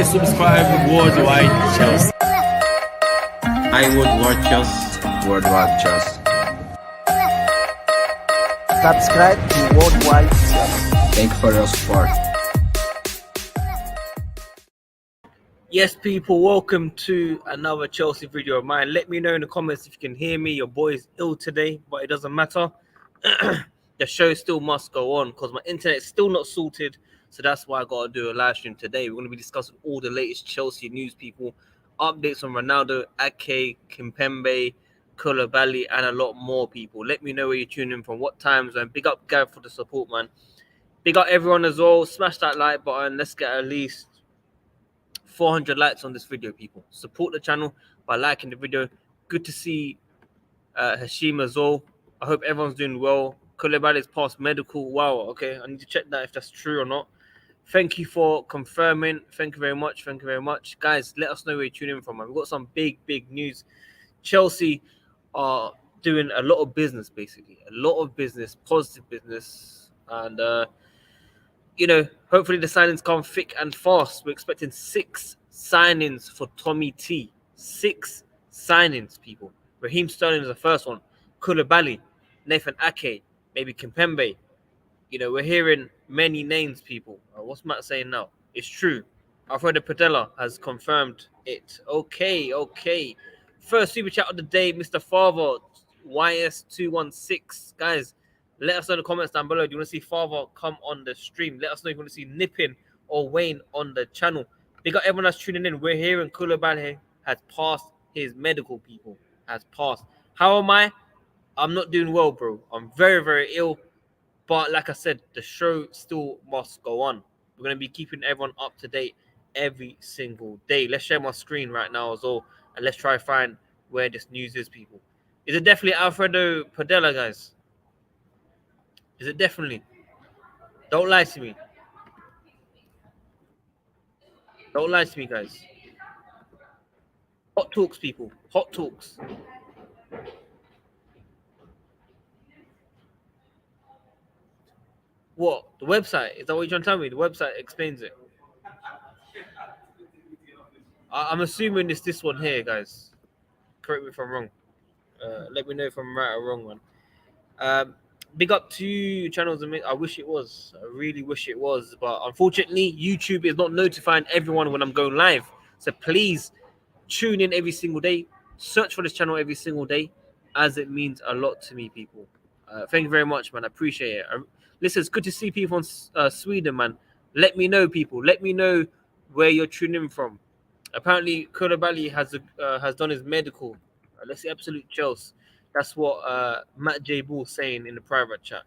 Like, subscribe, WorldWideChels. I WorldWideChels. WorldWideChels. Subscribe to WorldWideChels. Thank you for your support. Yes, people, welcome to another Chelsea video of mine. Let me know in the comments if you can hear me. Your boy is ill today, but it doesn't matter. The show still must go on because my internet's still not sorted. So that's why I got to do a live stream today. We're going to be discussing all the latest Chelsea news, people. Updates on Ronaldo, Ake, Kimpembe, Koulibaly, and a lot more, people. Let me know where you're tuning in from, what times. And big up Gav for the support, man. Big up everyone as well. Smash that like button. Let's get at least 400 likes on this video, people. Support the channel by liking the video. Good to see Hashim as well. I hope everyone's doing well. Koulibaly's passed medical. Wow, okay. I need to check that if that's true or not. Thank you for confirming. Thank you very much. Thank you very much. Guys, let us know where you're tuning in from. We've got some big news. Chelsea are doing a lot of business, basically. A lot of business, positive business. And, you know, hopefully the signings come thick and fast. We're expecting 6 signings for Tommy T. 6 signings, people. Raheem Sterling is the first one. Koulibaly, Nathan Ake, maybe Kimpembe. You know, we're hearing many names, people. What's Matt saying now? It's true. Alfredo Padella has confirmed it. Okay. First super chat of the day, Mr. Father, YS216. Guys, let us know in the comments down below. Do you want to see Father come on the stream? Let us know if you want to see Nippin or Wayne on the channel. Big up everyone that's tuning in. We're hearing Koulibaly has passed his medical, people. Has passed. How am I? I'm not doing well, bro. I'm very ill. But like I said, the show still must go on. We're going to be keeping everyone up to date every single day. Let's share my screen right now as well. And let's try to find where this news is, people. Is it definitely Alfredo Padella, guys? Is it definitely? Don't lie to me. Don't lie to me, guys. Hot talks, people. Hot talks. What? The website? Is that what you're trying to tell me? The website explains it. I'm assuming it's this one here, guys. Correct me if I'm wrong. Let me know if I'm right or wrong, man. Big up to channels. I wish it was. I really wish it was. But unfortunately, YouTube is not notifying everyone when I'm going live. So please tune in every single day. Search for this channel every single day, as it means a lot to me, people. Thank you very much, man. I appreciate it. Listen, it's good to see people in Sweden, man. Let me know, people. Let me know where you're tuning in from. Apparently, Koulibaly has done his medical. Let's see, absolute Chelsea. That's what Matt J. Bull saying in the private chat.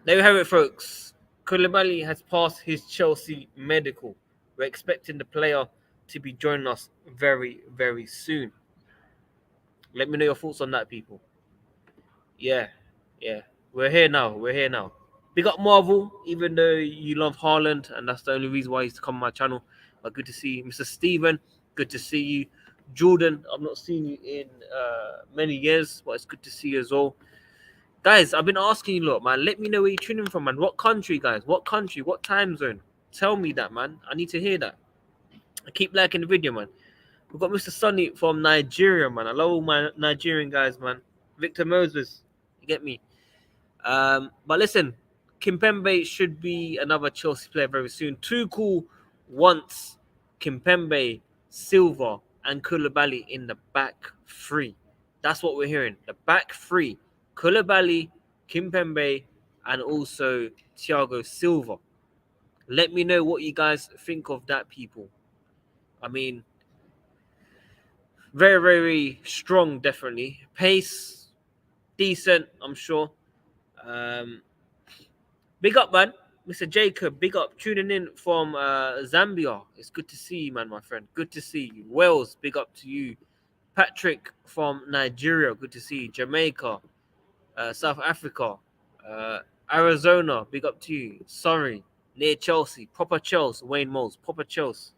There you have it, folks. Koulibaly has passed his Chelsea medical. We're expecting the player to be joining us very soon. Let me know your thoughts on that, people. Yeah. We're here now. Big up Marvel, even though you love Haaland, and that's the only reason why he's to come on my channel. But good to see you. Mr. Steven, good to see you. Jordan, I've not seen you in many years, but it's good to see you as well. Guys, I've been asking you, look, man, let me know where you're tuning from, man. What country, guys? What country? What time zone? Tell me that, man. I need to hear that. I keep liking the video, man. We've got Mr. Sonny from Nigeria, man. I love all my Nigerian guys, man. Victor Moses, you get me? But listen, Kimpembe should be another Chelsea player very soon. Tuchel wants Kimpembe, Silva, and Koulibaly in the back three. That's what we're hearing. The back three. Koulibaly, Kimpembe, and also Thiago Silva. Let me know what you guys think of that, people. I mean, very strong, definitely. Pace, decent, I'm sure. Big up, man. Mr. Jacob, big up. Tuning in from Zambia. It's good to see you, man, my friend. Good to see you. Wales, big up to you. Patrick from Nigeria, good to see you. Jamaica, South Africa, Arizona, big up to you. Sorry, near Chelsea. Proper Chelsea, Wayne Moles. Proper Chelsea.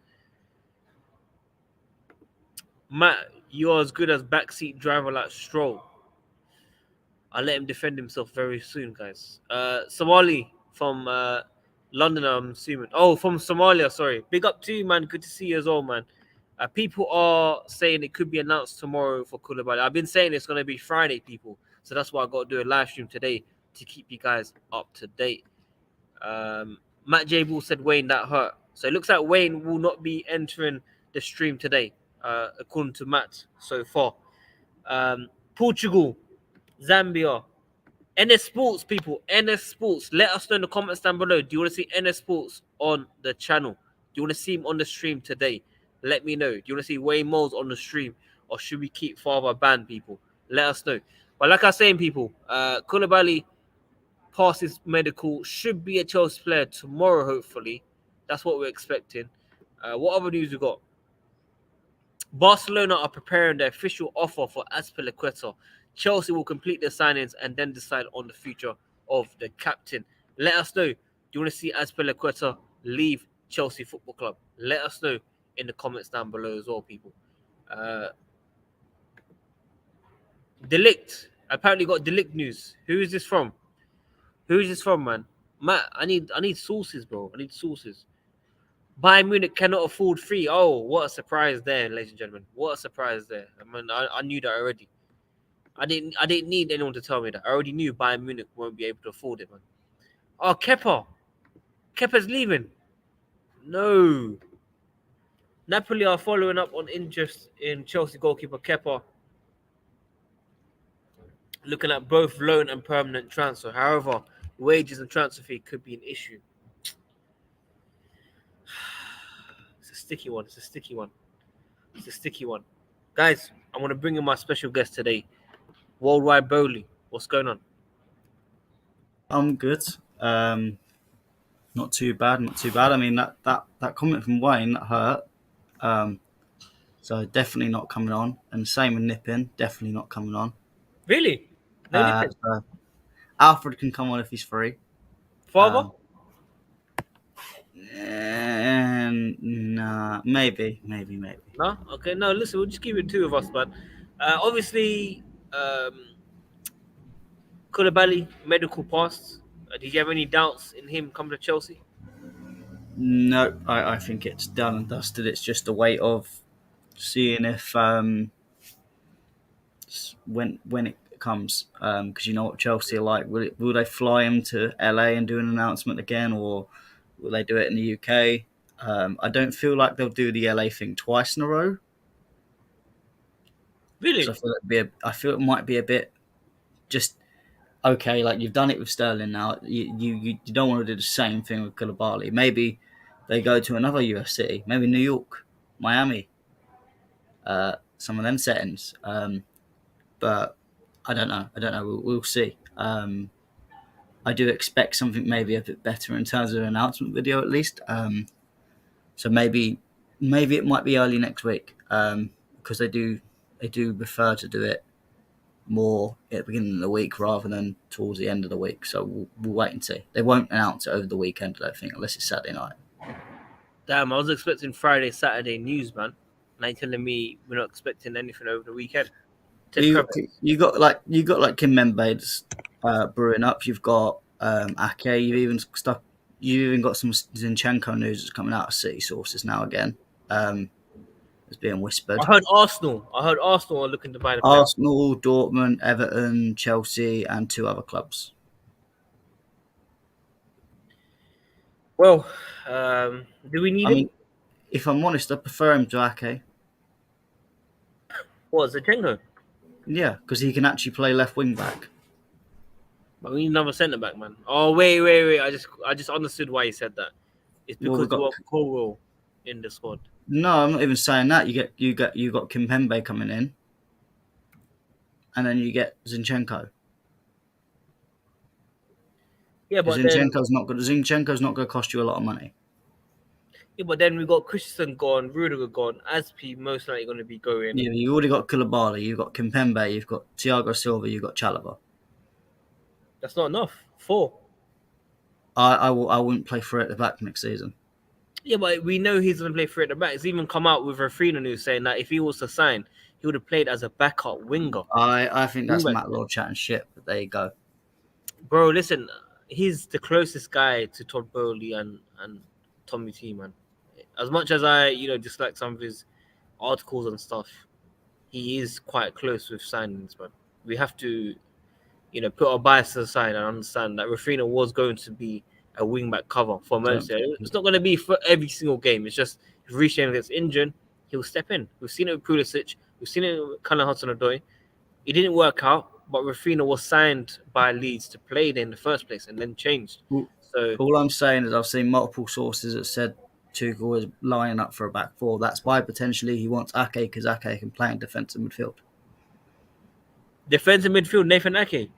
Matt, you're as good as backseat driver like Stroll. I'll let him defend himself very soon, guys. Somali from London, I'm assuming. Oh, from Somalia. Sorry. Big up to you, man. Good to see you as well, man. People are saying it could be announced tomorrow for Koulibaly. I've been saying it's going to be Friday, people. So that's why I got to do a live stream today to keep you guys up to date. Matt J. Bull said Wayne that hurt. So it looks like Wayne will not be entering the stream today, according to Matt so far. Portugal, Zambia, NS Sports, people. NS Sports. Let us know in the comments down below. Do you want to see NS Sports on the channel? Do you want to see him on the stream today? Let me know. Do you want to see Wayne Moles on the stream? Or should we keep Father banned, people? Let us know. But like I was saying, people, Koulibaly passes medical, should be a Chelsea player tomorrow, hopefully. That's what we're expecting. What other news we got? Barcelona are preparing the official offer for Azpilicueta. Chelsea will complete their signings and then decide on the future of the captain. Let us know. Do you want to see Azpilicueta leave Chelsea Football Club? Let us know in the comments down below as well, people. Delict. Apparently got Delict news. Who is this from? Who is this from, man? Matt, I need sources, bro. I need sources. Bayern Munich cannot afford free. Oh, what a surprise there, ladies and gentlemen. What a surprise there. I mean, I knew that already. I didn't need anyone to tell me that. I already knew Bayern Munich won't be able to afford it, man. Oh, Kepa. Kepa's leaving. No. Napoli are following up on interest in Chelsea goalkeeper Kepa, looking at both loan and permanent transfer. However, wages and transfer fee could be an issue. It's a sticky one. It's a sticky one. It's a sticky one. Guys, I want to bring in my special guest today, Worldwide Bowley. What's going on? I'm good. Not too bad. Not too bad. I mean, that comment from Wayne that hurt. So definitely not coming on. And same with Nippin, definitely not coming on. Really? No So Alfred can come on if he's free. Father? And nah, maybe. No? Okay, no, listen, we'll just keep it two of us, man. Obviously, Koulibaly, medical pass. Did you have any doubts in him coming to Chelsea? No, I think it's done and dusted. It's just a wait of seeing if when it comes, because you know what Chelsea are like. Will they fly him to LA and do an announcement again, or will they do it in the UK? I don't feel like they'll do the LA thing twice in a row. Really? I feel it might be a bit just okay. Like you've done it with Sterling now. You don't want to do the same thing with Koulibaly. Maybe they go to another US city, maybe New York, Miami, some of them settings. But I don't know. We'll see. I do expect something maybe a bit better in terms of an announcement video at least. So maybe it might be early next week because they do prefer to do it more at the beginning of the week rather than towards the end of the week. So we'll wait and see. They won't announce it over the weekend, I don't think, unless it's Saturday night. Damn, I was expecting Friday, Saturday news, man. Now you're telling me we're not expecting anything over the weekend. You got like Kimpembe brewing up. You've got Ake. You've even got some Zinchenko news that's coming out of City sources now again. It's being whispered. I heard Arsenal are looking to buy the player. Arsenal, Dortmund, Everton, Chelsea, and 2 other clubs. Well, do we need him? If I'm honest, I prefer him to Ake. What, Zinchenko? Yeah, because he can actually play left wing back. But we need another centre back, man. Oh wait! I just understood why he said that. It's because we got Colwell in the squad. No, I'm not even saying that. You got Kimpembe coming in, and then you get Zinchenko. Yeah, but Zinchenko's not good. Zinchenko's not going to cost you a lot of money. Yeah, but then we got Christensen gone, Rudiger gone, Aspi most likely going to be going. Yeah, you already got Koulibaly, you've got Kimpembe, you've got Thiago Silva, you've got Chalobah. That's not enough. 4. I wouldn't play 3 at the back next season. Yeah, but we know he's going to play 3 at the back. It's even come out with Rafina news saying that if he was to sign, he would have played as a backup winger. I think that's Matt Lord chatting shit, but there you go. Bro, listen, he's the closest guy to Todd Bowley and Tommy T, man. As much as I, dislike some of his articles and stuff, he is quite close with signings, man. We have to, put our biases aside and understand that Rafinha was going to be a wing back cover for most. It's not going to be for every single game. It's just if Rishan gets injured, he'll step in. We've seen it with Pulisic. We've seen it with Callum Hudson-Odoi. It didn't work out, but Rafinha was signed by Leeds to play there in the first place and then changed. So all I'm saying is I've seen multiple sources that said Tuchel is lining up for a back four. That's why potentially he wants Ake because Ake can play in defensive midfield. defensive midfield, Nathan Ake.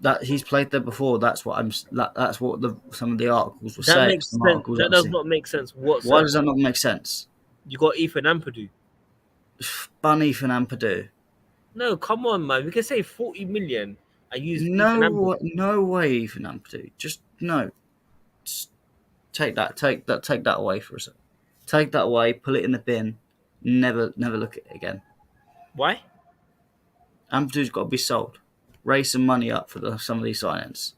That he's played there before. That's what some of the articles were That saying. makes sense. That does not make sense whatsoever. Why does that not make sense? You got Ethan Ampadu. Bunny for Ampadu. No, come on, man. We can say 40 million and use Ethan No, Ampadu. no way, Ethan Ampadu. Just no. Just take that away for a second. Take that away. Put it in the bin. Never look at it again. Why? Ampadu's got to be sold. Raise some money up for some of these signings.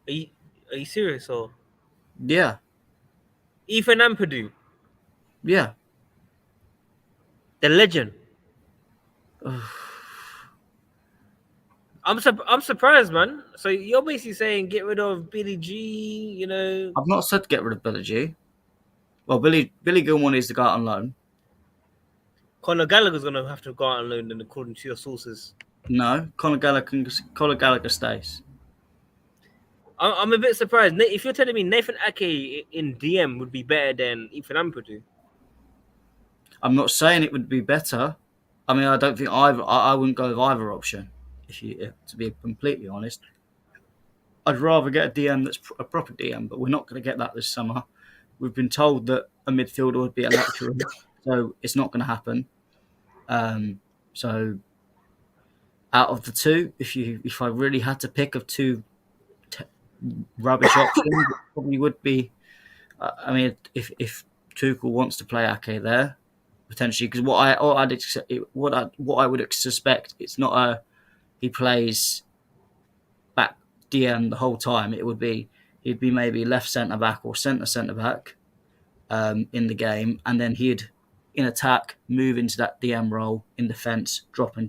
Are you serious or? Yeah, Ethan Ampadu, yeah. the legend. I'm surprised, man. So you're basically saying get rid of Billy G, I've not said get rid of Billy G. Well, Billy Gilmore needs to go out on loan. Conor Gallagher's gonna have to go out on loan, then, according to your sources. No, Conor Gallagher stays. I'm a bit surprised. If you're telling me Nathan Ake in DM would be better than Ethan Ampadu, I'm not saying it would be better. I mean, I don't think I wouldn't go with either option. To be completely honest, I'd rather get a DM that's a proper DM, but we're not going to get that this summer. We've been told that a midfielder would be a luxury, so it's not going to happen. So, out of the two, if I really had to pick of two rubbish options, it probably would be. I mean, if Tuchel wants to play Ake there, potentially, because what I would suspect, it's not a he plays back DM the whole time. He'd be maybe left centre back or centre back in the game, and then he'd in attack move into that DM role in defence, drop in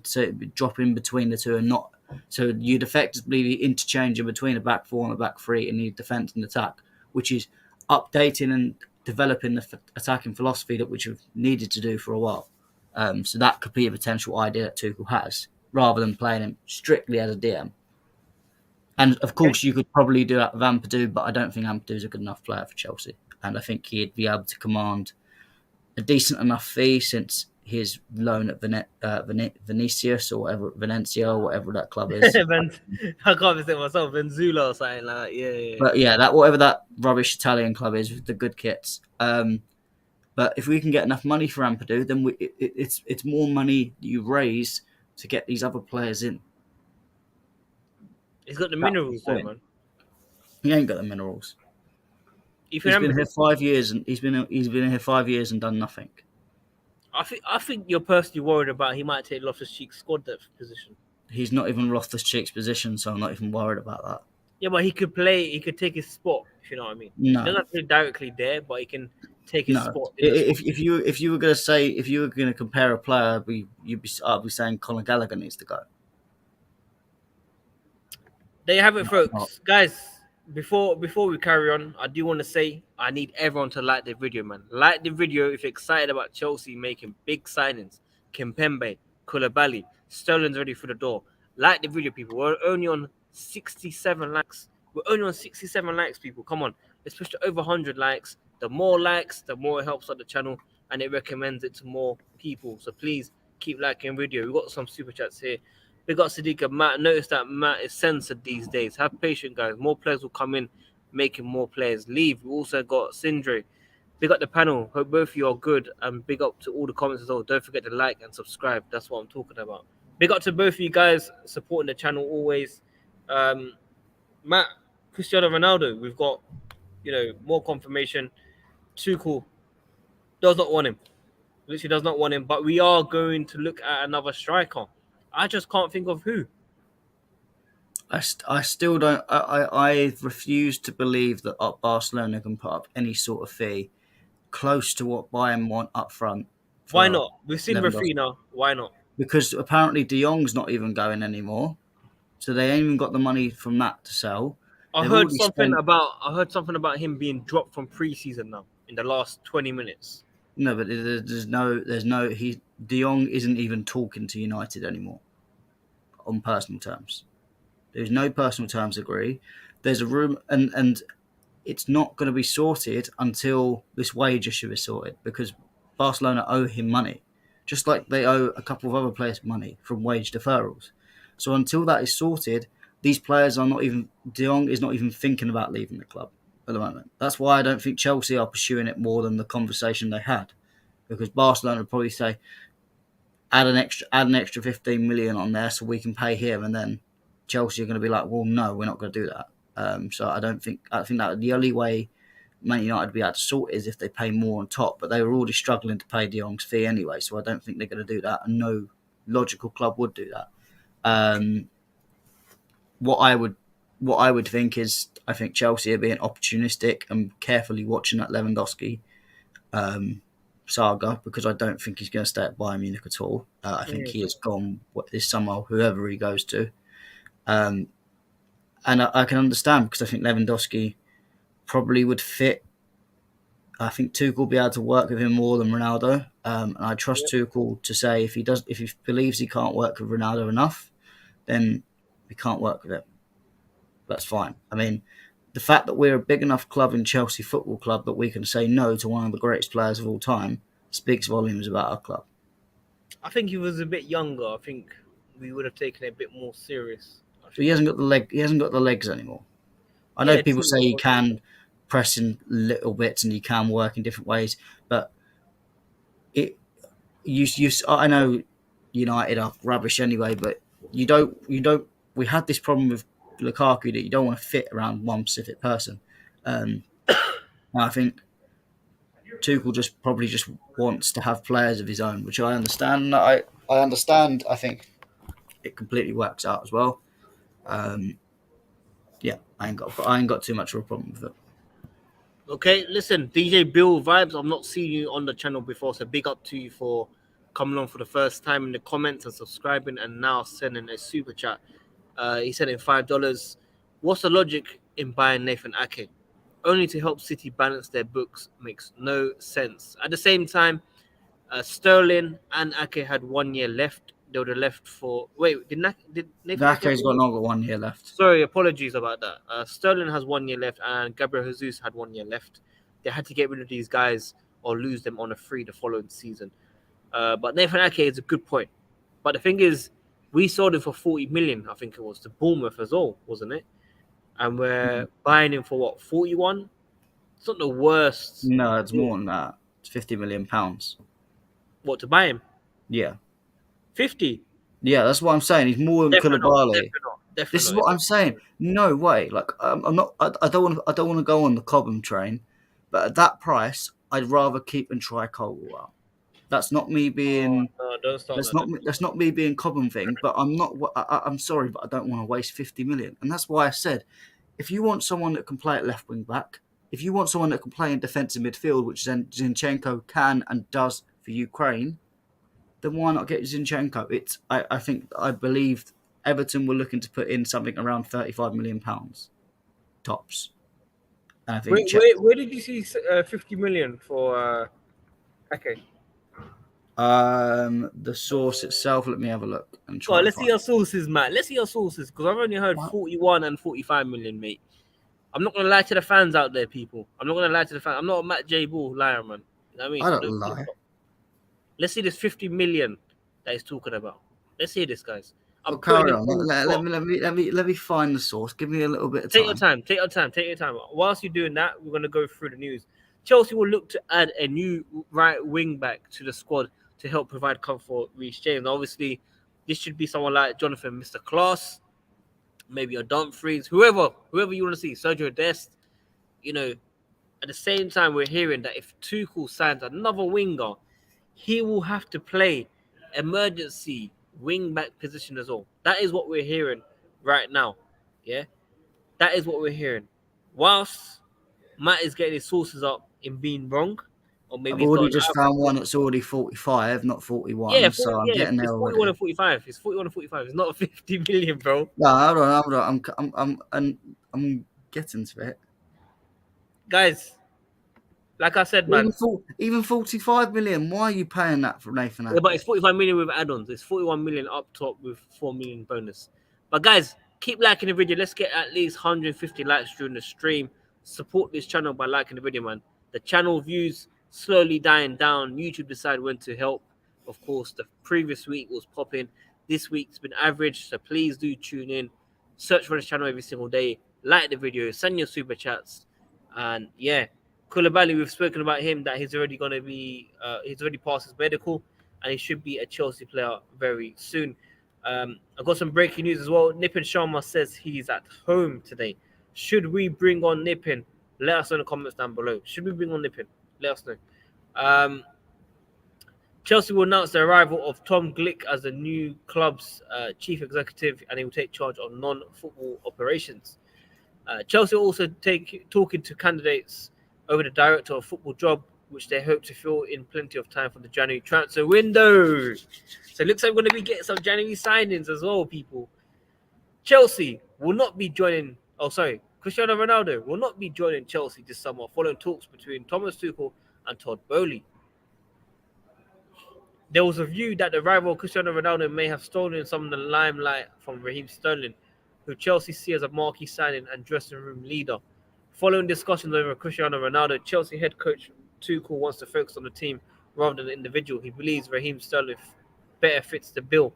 between the two, and not so you'd effectively be interchanging between a back four and a back three in the defence and attack, which is updating and developing the attacking philosophy that which we've needed to do for a while. So that could be a potential idea that Tuchel has, rather than playing him strictly as a DM. And of course, you could probably do that with Ampadu, but I don't think Ampadu's a good enough player for Chelsea. And I think he'd be able to command a decent enough fee since his loan at Vinicius or whatever, Valencia or whatever that club is. I can't say myself, Benzula or something like that. Yeah. But yeah, whatever that rubbish Italian club is with the good kits. But if we can get enough money for Ampadu, then it's more money you raise to get these other players in. He's got the minerals, though, man. He ain't got the minerals. He's been here 5 years, and he's been here 5 years and done nothing. I think you're personally worried about he might take Loftus-Cheek's squad depth position. He's not even Loftus-Cheek's position, so I'm not even worried about that. Yeah, but he could play. He could take his spot. If you know what I mean. No. He doesn't have to play directly there, but he can take his spot. If you were going to compare a player, I'd be saying Conor Gallagher needs to go. There you have it, folks. Guys, before we carry on, I do want to say I need everyone to like the video, man. Like the video if you're excited about Chelsea making big signings. Kimpembe, Koulibaly, Sterling's ready for the door. Like the video, people. We're only on 67 likes. We're only on 67 likes, people. Come on. Let's push to over 100 likes. The more likes, the more it helps out the channel and it recommends it to more people. So please keep liking the video. We've got some super chats here. We got Sadiq and Matt. Notice that Matt is censored these days. Have patience, guys. More players will come in, making more players leave. We also got Sindre. Big up the panel. Hope both of you are good. And big up to all the comments as well. Don't forget to like and subscribe. That's what I'm talking about. Big up to both of you guys supporting the channel always. Matt, Cristiano Ronaldo. We've got, more confirmation. Tuchel does not want him. Literally does not want him. But we are going to look at another striker. I just can't think of who. I still don't. I refuse to believe that Barcelona can put up any sort of fee close to what Bayern want up front Why for not? We've seen Lewandowski. Rafinha. Why not? Because apparently De Jong's not even going anymore, so they ain't even got the money from that to sell. They've already spent. I heard something about him being dropped from preseason now in the last 20 minutes. No, but there's no. He De Jong isn't even talking to United anymore on personal terms. There's no personal terms agree. There's a room, and it's not going to be sorted until this wage issue is sorted because Barcelona owe him money, just like they owe a couple of other players money from wage deferrals. So until that is sorted, these players are not even. De Jong is not even thinking about leaving the club at the moment. That's why I don't think Chelsea are pursuing it more than the conversation they had, because Barcelona would probably say add an extra 15 million on there so we can pay him, and then Chelsea are going to be like, well, no, we're not going to do that. So I think that the only way Man United would be able to sort it is if they pay more on top, but they were already struggling to pay De Jong's fee anyway, so I don't think they're going to do that, and no logical club would do that. What I would think is I think Chelsea are being opportunistic and carefully watching that Lewandowski saga, because I don't think he's going to stay at Bayern Munich at all. I think he is gone this summer, whoever he goes to. And I can understand, because I think Lewandowski probably would fit. I think Tuchel will be able to work with him more than Ronaldo. And I trust Tuchel to say if he believes he can't work with Ronaldo enough, then we can't work with him. That's fine. I mean, the fact that we're a big enough club in Chelsea Football Club that we can say no to one of the greatest players of all time speaks volumes about our club. I think he was a bit younger. I think we would have taken it a bit more serious. But he hasn't got the leg. He hasn't got the legs anymore. I know people say he can press in little bits and he can work in different ways, but I know United are rubbish anyway, but you don't. We had this problem with Lukaku that you don't want to fit around one specific person. And I think Tuchel probably wants to have players of his own, which I understand. I understand. I think it completely works out as well. Yeah, I ain't got too much of a problem with it. Okay, listen, DJ Bill Vibes. I've not seen you on the channel before, so big up to you for coming on for the first time in the comments and subscribing, and now sending a super chat. He said in $5. What's the logic in buying Nathan Ake? Only to help City balance their books makes no sense. At the same time, Sterling and Ake had 1 year left. They would have left for did Nathan Ake's got 1 year left. Sorry, apologies about that. Sterling has 1 year left, and Gabriel Jesus had 1 year left. They had to get rid of these guys or lose them on a free the following season. But Nathan Ake is a good point. But the thing is, we sold him for 40 million, I think it was, to Bournemouth as well, wasn't it? And we're buying him for what, 41? It's not the worst. No, it's more than that. It's £50 million. What, to buy him? Yeah. 50? Yeah, that's what I'm saying. He's more than Koulibaly. This is what I'm saying. No way. Like I'm not. I don't want to go on the Cobham train, but at that price, I'd rather keep and try Colwell. That's not me being. No, don't start That's not me being Cobham thing. But I'm not. I'm sorry, but I don't want to waste 50 million. And that's why I said, if you want someone that can play at left wing back, if you want someone that can play in defensive midfield, which Zinchenko can and does for Ukraine, then why not get Zinchenko? I believe Everton were looking to put in something around £35 million tops. And I think where did you see 50 million for Ake? The source itself. Let me have a look and try. Let's see your sources, Matt. Let's see your sources, because I've only heard 41 and 45 million, mate. I'm not gonna lie to the fans out there, people. I'm not gonna lie to the fans. I'm not a Matt J. Bull liar, man. You know what I mean? I don't lie. Let's see this 50 million that he's talking about. Let's see this, guys. Carry on. Let me find the source. Give me a little bit of time. Take your time. Whilst you're doing that, we're gonna go through the news. Chelsea will look to add a new right wing back to the squad to help provide comfort for Reece James. Obviously, this should be someone like Jonathan, Mr. Klaas, maybe a Dumfries, whoever you want to see, Sergio Dest. You know, at the same time, we're hearing that if Tuchel signs another winger, he will have to play emergency wing back position as well. That is what we're hearing right now. Yeah, that is what we're hearing. Whilst Matt is getting his sources up in being wrong, or maybe I've he's got already an just found one that's already 45, not 41, so I'm yeah, getting there it's 41 already. and 45. It's 41 and 45. It's not 50 million, bro. No, hold on. I'm getting to it. Guys, like I said, man. Even 45 million. Why are you paying that for Nathan Yeah, but Ake? it's 45 million with add-ons. It's 41 million up top with 4 million bonus. But guys, keep liking the video. Let's get at least 150 likes during the stream. Support this channel by liking the video, man. The channel views slowly dying down. YouTube decide when to help. Of course, the previous week was popping. This week's been average, so please do tune in. Search for this channel every single day. Like the video. Send your super chats. And yeah, Koulibaly, we've spoken about him that he's already going to be, he's already passed his medical and he should be a Chelsea player very soon. I've got some breaking news as well. Nipin Sharma says he's at home today. Should we bring on Nipin? Let us know in the comments down below. Should we bring on Nipin? Let us know. Chelsea will announce the arrival of Tom Glick as the new club's chief executive, and he will take charge of non-football operations. Chelsea will also talking to candidates over the director of football job, which they hope to fill in plenty of time for the January transfer window. So it looks like we're going to be getting some January signings as well, people. Chelsea will not be joining. Oh, sorry. Cristiano Ronaldo will not be joining Chelsea this summer following talks between Thomas Tuchel and Todd Boehly. There was a view that the rival Cristiano Ronaldo may have stolen some of the limelight from Raheem Sterling, who Chelsea see as a marquee signing and dressing room leader. Following discussions over Cristiano Ronaldo, Chelsea head coach Tuchel wants to focus on the team rather than the individual. He believes Raheem Sterling better fits the bill.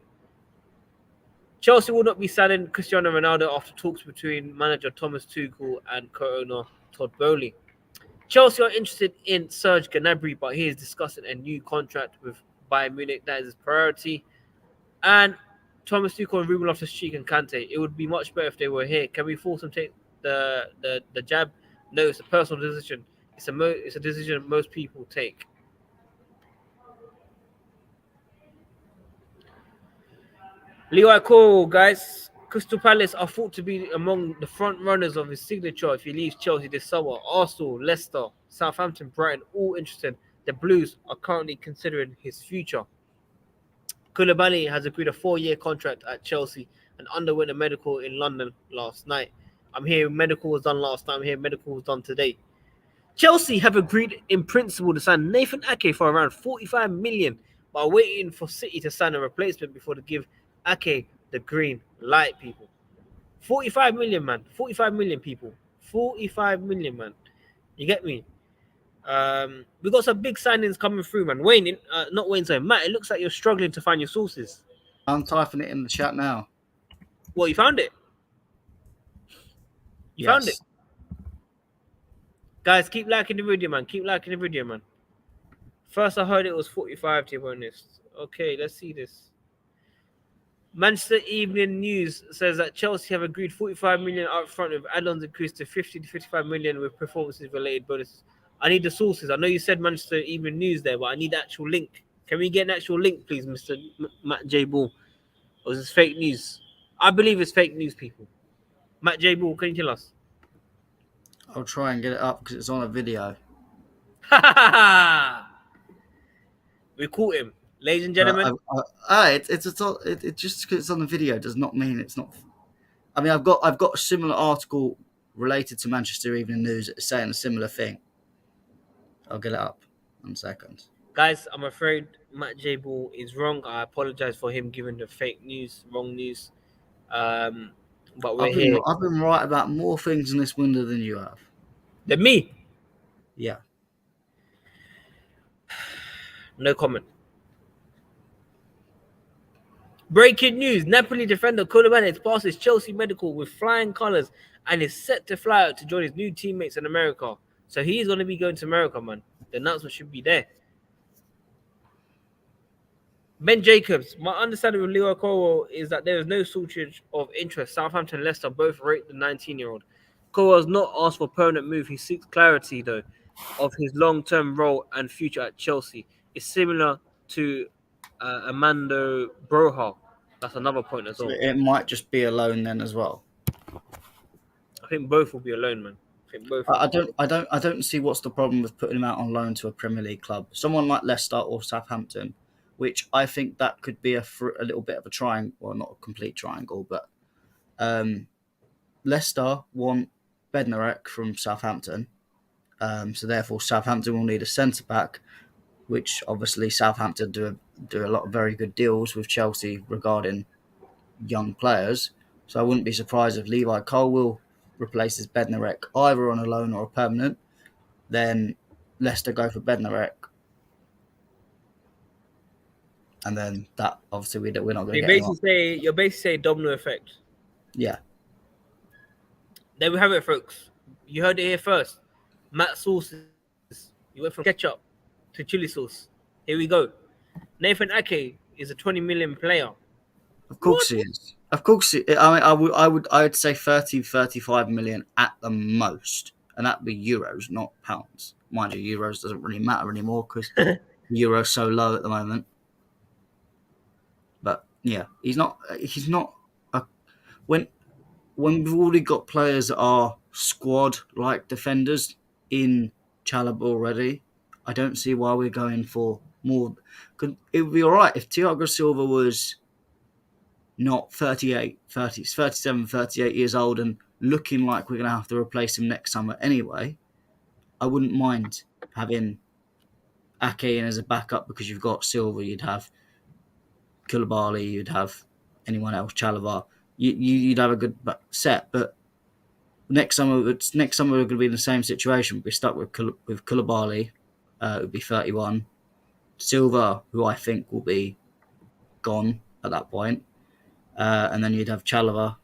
Chelsea will not be signing Cristiano Ronaldo after talks between manager Thomas Tuchel and co-owner Todd Boehly. Chelsea are interested in Serge Gnabry, but he is discussing a new contract with Bayern Munich. That is his priority. And Thomas Tuchel and Ruben Loftus-Cheek and Kante. It would be much better if they were here. Can we force them to take the jab? No, it's a personal decision. It's a decision most people take. Leo Cole, guys. Crystal Palace are thought to be among the front runners of his signature if he leaves Chelsea this summer. Arsenal, Leicester, Southampton, Brighton, all interested. The Blues are currently considering his future. Koulibaly has agreed a 4-year contract at Chelsea and underwent a medical in London last night. I'm hearing medical was done last night. I'm hearing medical was done today. Chelsea have agreed in principle to sign Nathan Ake for around 45 million, but are waiting for City to sign a replacement before they give Ake the green light, people. 45 million, man. 45 million, people. 45 million, man. You get me? We got some big signings coming through, man. Wayne, not Wayne, sorry, Matt. It looks like you're struggling to find your sources. I'm typing it in the chat now. Well, you found it. You found it. Guys, keep liking the video, man. Keep liking the video, man. First, I heard it was 45, to be honest. Okay, let's see this. Manchester Evening News says that Chelsea have agreed 45 million up front with add-ons increased to 50 to 55 million with performances-related bonuses. I need the sources. I know you said Manchester Evening News there, but I need the actual link. Can we get an actual link, please, Mr. Matt J. Ball? Or is this fake news? I believe it's fake news, people. Matt J. Ball, can you tell us? I'll try and get it up because it's on a video. We caught him, ladies and gentlemen. It just because it's on the video does not mean it's not. I mean, I've got a similar article related to Manchester Evening News saying a similar thing. I'll get it up. 1 second. Guys, I'm afraid Matt J. Ball is wrong. I apologize for him giving the fake news, wrong news. But we're here. I've been right about more things in this window than you have. Than me? Yeah. No comment. Breaking news. Napoli defender Koulibaly passes Chelsea medical with flying colours and is set to fly out to join his new teammates in America. So he is going to be going to America, man. The announcement should be there. Ben Jacobs. My understanding with Leo Cole is that there is no shortage of interest. Southampton and Leicester both rate the 19-year-old. Cole has not asked for a permanent move. He seeks clarity, though, of his long-term role and future at Chelsea. It's similar to Amando Broja. That's another point as well. It might just be a loan then as well. think both will be alone, man. I think both. I don't see what's the problem with putting him out on loan to a Premier League club. Someone like Leicester or Southampton, which I think that could be a little bit of a triangle, well, not a complete triangle, but Leicester want Bednarek from Southampton, so therefore Southampton will need a centre back, which obviously Southampton do a lot of very good deals with Chelsea regarding young players. So I wouldn't be surprised if Levi Colwill replaces Bednarek either on a loan or a permanent. Then Leicester go for Bednarek, and then that obviously we're not going to You get anyone. you're basically saying domino effect. Yeah, There we have it, folks. You heard it here first. Matt Sauces. You went from ketchup to chili sauce. Here we go. Nathan Ake is a 20 million player. of course he is. Of course, I mean, I would say 30, 35 million at the most, and that'd be euros, not pounds. Mind you, euros doesn't really matter anymore because the euro's so low at the moment. But yeah, he's not. When we've already got players that are squad like defenders in Chalobah already, I don't see why we're going for more. It would be all right if Thiago Silva was not 37, 38 years old and looking like we're going to have to replace him next summer anyway. I wouldn't mind having Ake in as a backup because you've got Silva, you'd have Koulibaly, you'd have anyone else, Chalobah. You'd have a good set, but next summer we're going to be in the same situation. We're stuck with Koulibaly, it would be 31. Silva, who I think will be gone at that point. And then you'd have Chalobah,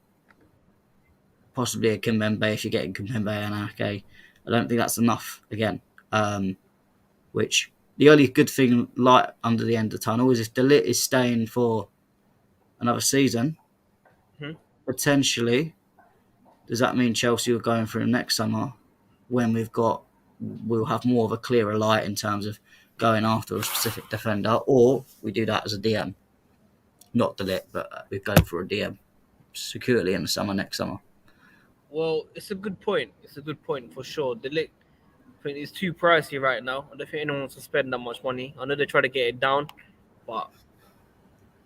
possibly a Kimpembe if you're getting Kimpembe and Ake. I don't think that's enough again. Which the only good thing light under the end of the tunnel is if De Ligt is staying for another season, potentially, does that mean Chelsea are going through next summer when we'll have more of a clearer light in terms of going after a specific defender, or we do that as a DM? Not De Ligt, but we go for a DM securely in the summer next summer. Well, it's a good point. It's a good point for sure. The Ligt, I think it's too pricey right now. I don't think anyone wants to spend that much money. I know they try to get it down, but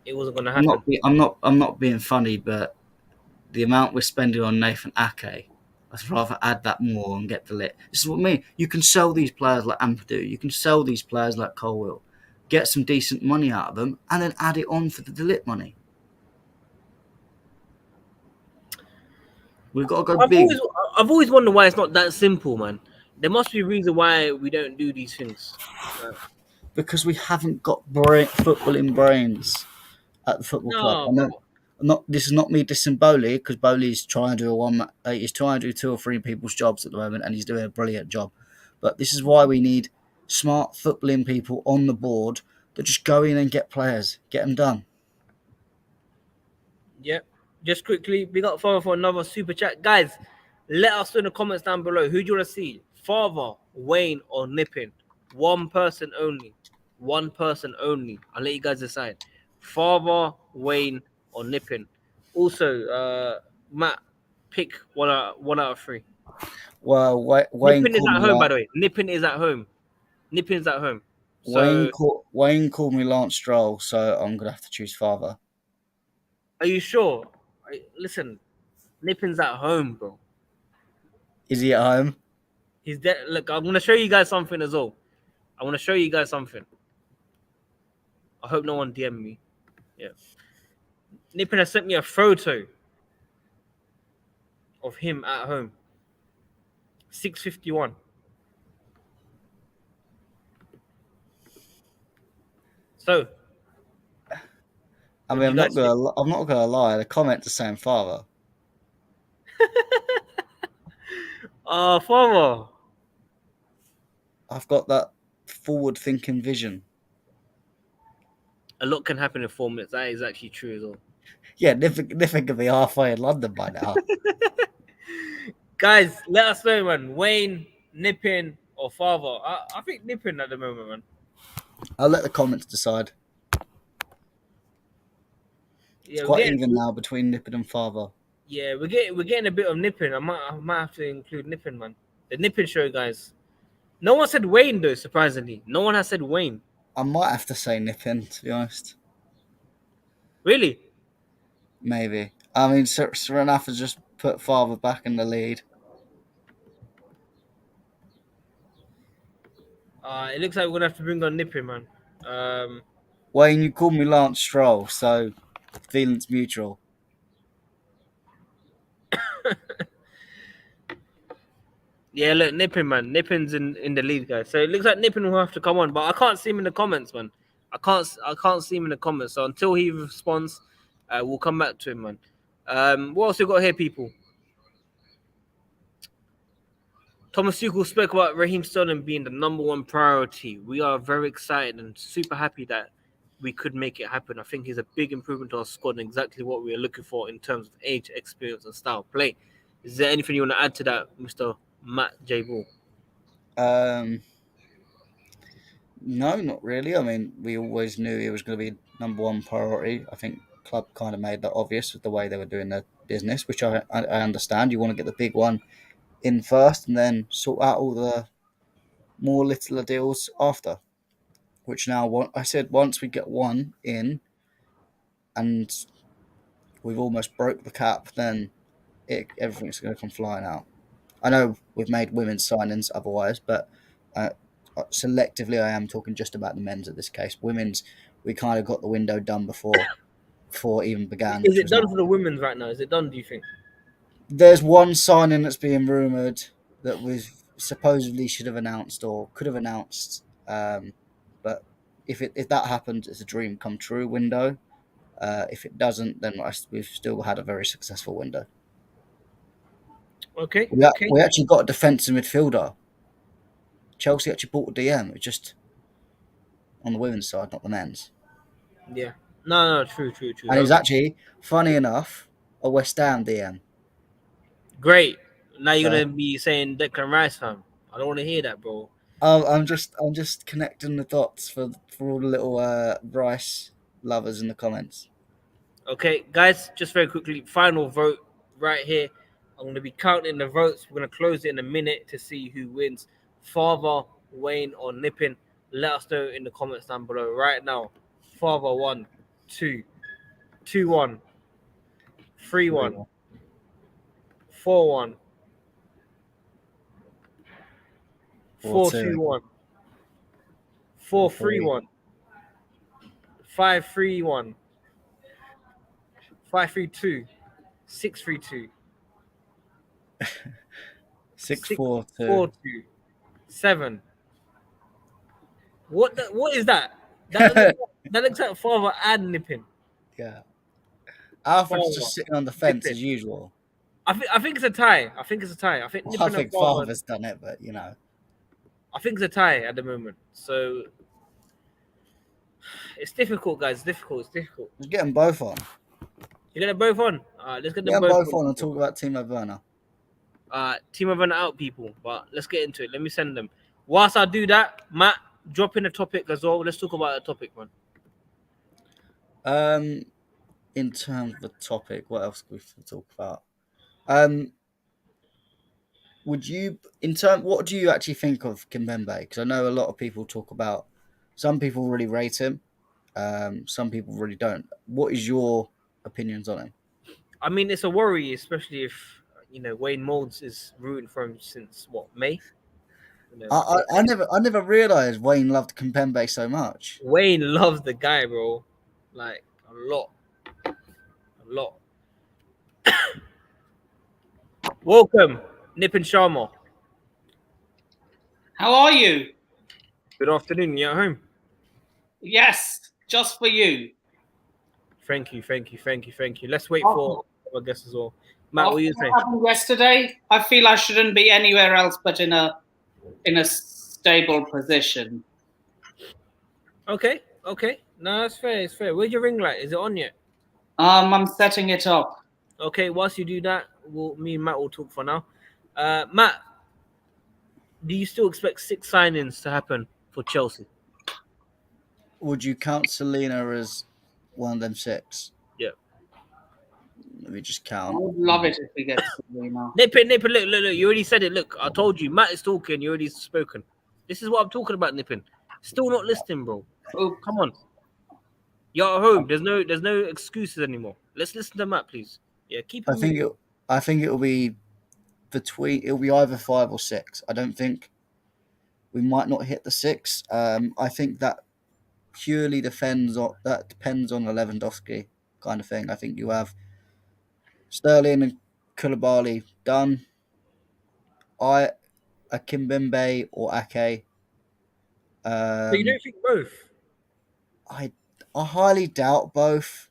it wasn't going to happen. I'm not being funny, but the amount we're spending on Nathan Ake, I'd rather add that more and get De Ligt. This is what I mean. You can sell these players like Ampadu. You can sell these players like Colwill. Get some decent money out of them, and then add it on for the De Ligt money. We've got to go big. I've always wondered why it's not that simple, man. There must be a reason why we don't do these things. Because we haven't got footballing brains at the football club. This is not me dissing Bowley, because Bowley's trying to do he's trying to do 2 or 3 people's jobs at the moment, and he's doing a brilliant job. But this is why we need smart footballing people on the board that just go in and get players, get them done. Yep. Just quickly, big up Father for another super chat. Guys, let us know in the comments down below. Who do you want to see? Father, Wayne, or Nippin? One person only. One person only. I'll let you guys decide. Father, Wayne, or Nippin. Also, Matt, pick one out of 3. Well, Wayne Nippin is at home, by the way. Nippin is at home. Nippin's at home. So, Wayne called me Lance Stroll, so I'm going to have to choose Father. Are you sure? Listen, Nippin's at home, bro. Is he at home? He's there. Look, I'm going to show you guys something as well. I want to show you guys something. I hope no one DM me. Yeah. Nippin has sent me a photo of him at home. 6:51. So, I mean, I'm not gonna lie. The comments are saying Father. Father. I've got that forward-thinking vision. A lot can happen in 4 minutes. That is actually true as well. Yeah, Niffin could be halfway in London by now. Guys, let us know, man. Wayne, Nippin, or Father. I think Nippin at the moment, man. I'll let the comments decide. Yeah, It's quite even now between Nippin and Father. Yeah, we're getting a bit of nipping. I might have to include nipping, man. The nipping show, guys. No one said Wayne though. Surprisingly, no one has said Wayne. I might have to say Nippin, to be honest. Really? Maybe. I mean, Serenaf has just put Father back in the lead. It looks like we're gonna have to bring on nipping, man. Um, Wayne, you called me Lance Stroll, so feelings mutual. yeah, look, nipping, man. Nipping's in the lead, guys. So it looks like nipping will have to come on, but I can't see him in the comments, man. I can't see him in the comments. So until he responds, we'll come back to him, man. What else we got here, people? Thomas Tuchel spoke about Raheem Sterling being the number one priority. We are very excited and super happy that we could make it happen. I think he's a big improvement to our squad and exactly what we are looking for in terms of age, experience, and style of play. Is there anything you want to add to that, Mr. Matt J. Ball? No, not really. I mean, we always knew he was going to be number one priority. I think club kind of made that obvious with the way they were doing their business, which I understand. You want to get the big one in first and then sort out all the more littler deals after. Which now, I said once we get one in and we've almost broke the cap, then everything's going to come flying out. I know we've made women's signings otherwise, but selectively I am talking just about the men's at this case. Women's, we kind of got the window done before it even began. Is it done for the women's right now? Is it done, do you think? There's one signing that's being rumoured that was supposedly should have announced or could have announced, but if that happens, it's a dream come true window. If it doesn't, then we've still had a very successful window. Okay. We actually got a defensive midfielder. Chelsea actually bought a DM. It's just on the women's side, not the men's. Yeah. No, true. And he's actually, funny enough, a West Ham DM. Great. Now you're gonna be saying Declan Rice, fam. I don't want to hear that, bro. I'm just connecting the dots for all the little Rice lovers in the comments. Okay, guys, just very quickly, final vote right here. I'm going to be counting the votes. We're going to close it in a minute to see who wins. Father, Wayne, or Nippin. Let us know in the comments down below right now. Father 1, 2, 2 1, 3 1, 4 1, 4 2 1, 4 3 1, 5 3 1, 5 3 2, 6 3 2. 6 4 2. 4 2 7. What is that? That looks like Father and Nippin. Yeah. Alfred's just sitting on the fence as usual. I think it's a tie. I think Father's done it, but you know. I think it's a tie at the moment. So it's difficult, guys. It's difficult. Let's get them both on. You're getting both on? Let's get them both on and talk about Timo Werner. Timo Werner out, people. But let's get into it. Let me send them. Whilst I do that, Matt, drop in a topic as well. Let's talk about a topic, man. In terms of the topic, what else can we talk about? What do you actually think of Kimpembe? Because I know a lot of people talk about. Some people really rate him. Some people really don't. What is your opinions on him? I mean, it's a worry, especially if Wayne Moulds is rooting for him since May. I never realized Wayne loved Kimpembe so much. Wayne loves the guy, bro. Like a lot. Welcome, Nippin Sharma. How are you? Good afternoon. You at home? Yes, just for you. Thank you. Let's wait for our guests as well. Matt, what are you saying? What happened yesterday? I feel I shouldn't be anywhere else but in a stable position. Okay. No, that's fair. It's fair. Where's your ring light? Is it on yet? I'm setting it up. Okay. Whilst you do that, me and Matt will talk for now. Matt, do you still expect 6 signings to happen for Chelsea? Would you count Selena as one of them 6? Yeah. Let me just I count. would love it if we get Selena. Nippin, look, you already said it. Look, I told you, Matt is talking, you already spoken. This is what I'm talking about, Nippin. Still not listening, bro. Oops. Come on. You're at home. There's no excuses anymore. Let's listen to Matt, please. Yeah, keep it moving. I think it'll be it'll be either 5 or 6. I don't think we might not hit the 6. I think that purely depends on Lewandowski kind of thing. I think you have Sterling and Koulibaly done. A Kimpembe or Ake. So you don't think both? I highly doubt both.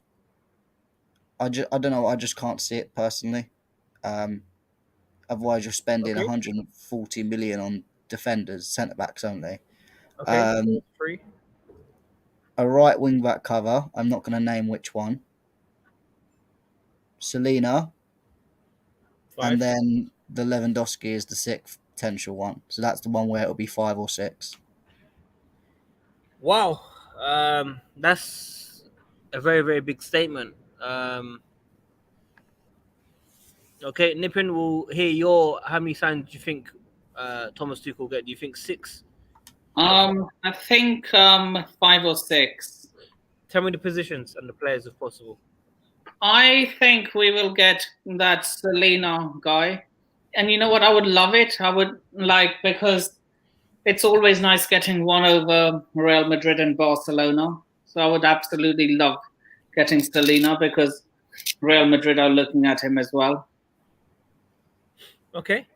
I don't know. I just can't see it personally. Otherwise, you're spending Okay. 140 million on defenders, centre backs only. Okay, so 3. A right wing back cover. I'm not going to name which one. Selena, 5. and then the Lewandowski is the 6th potential one. So that's the one where it'll be 5 or 6. Wow. That's a very, very big statement. Okay, Nippin, will hear your. How many signs do you think Thomas Tuchel will get? Do you think 6? I think 5 or 6. Tell me the positions and the players if possible. I think we will get that Selena guy. And you know what? I would love it. I would like, because it's always nice getting one over Real Madrid and Barcelona. So I would absolutely love getting Selena because Real Madrid are looking at him as well. Okay.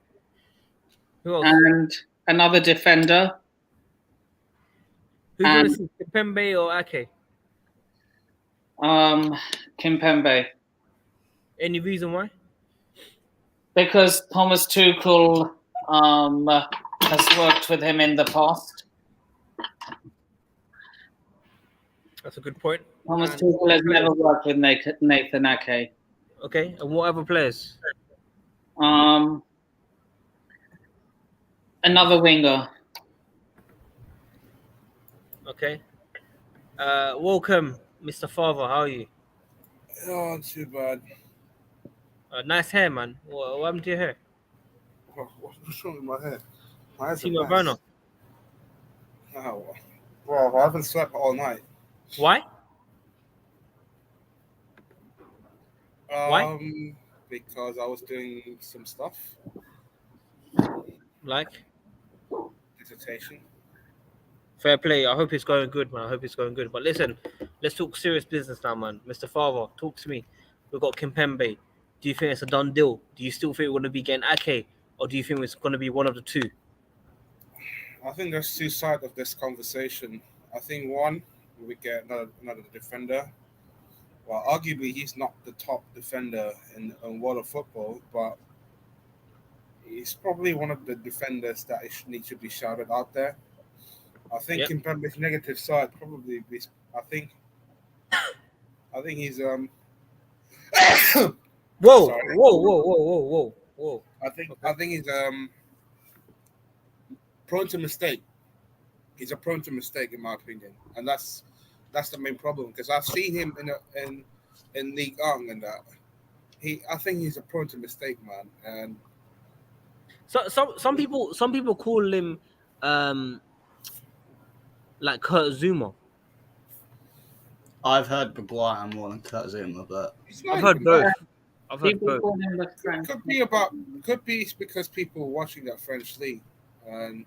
Who else? And another defender. Who do you want to see? Kimpembe or Ake? Kimpembe. Any reason why? Because Thomas Tuchel has worked with him in the past. That's a good point. Thomas Tuchel has never worked with Nathan Ake. Okay, and what other players? Another winger. Okay. Welcome, Mr. Father. How are you? Oh, not too bad. Nice hair, man. What happened to your hair? What's wrong with my hair? My hair's Timo a Werner. mess. Oh, bro, I haven't slept all night. Why? Because I was doing some stuff. Like? Dissertation. Fair play. I hope it's going good, man. I hope it's going good. But listen, let's talk serious business now, man. Mr. Father, talk to me. We've got Kimpembe. Do you think it's a done deal? Do you still think we're going to be getting Ake? Or do you think it's going to be one of the two? I think there's two sides of this conversation. I think one, we get another defender. Well, arguably, he's not the top defender in world of football, but he's probably one of the defenders that needs to be shouted out there. I think Kimpembe's negative side probably be. I think he's Whoa, Sorry. whoa. I think he's prone to mistake. He's prone to mistake in my opinion, and that's the main problem because I've seen him in League One and that. I think he's prone to mistake, man. And so some people call him like Kurt Zuma. I've heard Maguire more than Kurt Zuma, but I've heard both. Could be because people watching that French league, and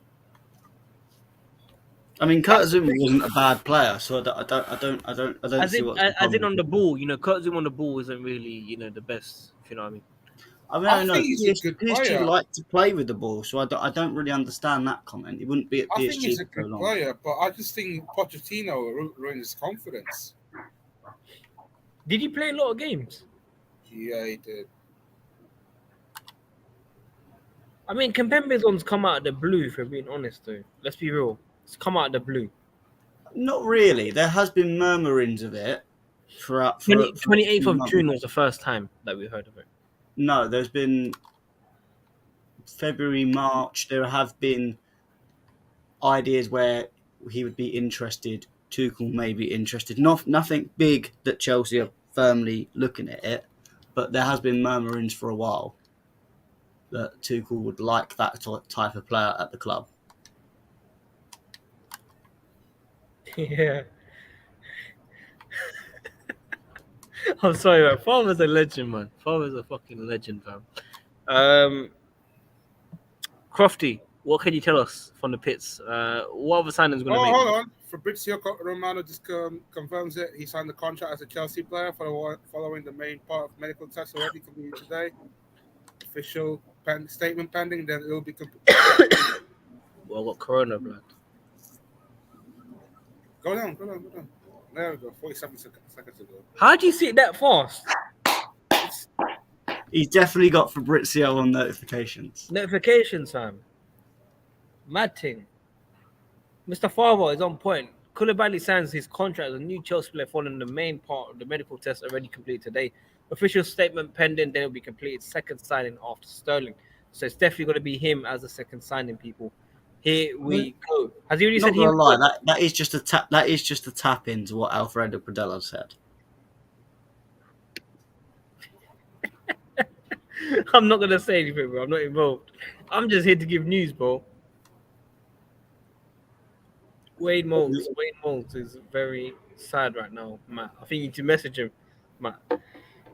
I mean Kurt Zuma wasn't a bad player, so I don't see what's the as in problem. on the ball, Kurt Zuma on the ball isn't really, the best, if you know what I mean. I mean, I I know think he's a good player. PSG like to play with the ball, so I don't really understand that comment. He wouldn't be at PSG I think he's a for good long. player, but I just think Pochettino ruined his confidence. Did he play a lot of games? Yeah, he did. I mean, Kimpembe's one's come out of the blue, if we're being honest, though. Let's be real. It's come out of the blue. Not really. There has been murmurings of it throughout. 28th of June was the first time that we heard of it. No, there's been February, March. There have been ideas where he would be interested. Tuchel may be interested. Nothing big that Chelsea are firmly looking at it, but there has been murmurings for a while that Tuchel would like that type of player at the club. Yeah. I'm sorry, man. Farmer's a legend, man. Farmer's a fucking legend, fam. Crofty, what can you tell us from the pits? What other signings going to make? Hold on. Fabrizio Romano just confirms it. He signed the contract as a Chelsea player following the main part of medical tests already completed today. Official statement pending, then it will be complete. Well, what Corona, blood? Go down. There we go. 47 seconds ago. How do you see it that fast? He's definitely got Fabrizio on notifications. Notifications, fam. Mad thing. Mr. Farber is on point. Koulibaly signs his contract as a new Chelsea player following the main part of the medical test already completed today. Official statement pending, then it will be completed. Second signing after Sterling. So it's definitely going to be him as the second signing, people. Here we go. Has he already said he? Not gonna lie, that is just a tap. That is just a tap into what Alfredo Pradella said. I'm not gonna say anything, bro. I'm not involved. I'm just here to give news, bro. Wade Moles is very sad right now, Matt. I think you need to message him, Matt,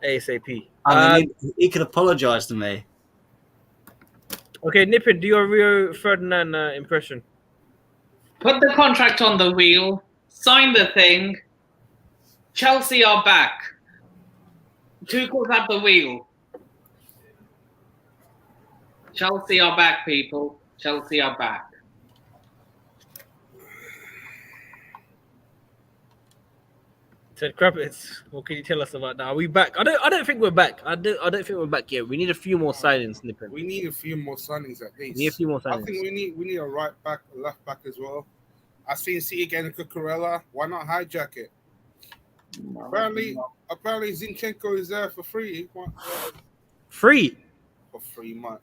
ASAP. I mean, he could apologise to me. Okay, Nippin, do your Rio Ferdinand impression. Put the contract on the wheel. Sign the thing. Chelsea are back. Tuchel's at the wheel. Chelsea are back, people. Chelsea are back. Ted Kravitz, what can you tell us about that? Are we back? I don't think we're back. I don't think we're back yet. We need a few more signings, Nippin. We need a few more signings at least. We need a few more signings. I think we need a right back, a left back as well. I've seen City getting Cucurella. Why not hijack it? Apparently Zinchenko is there for free. Free? For free, man.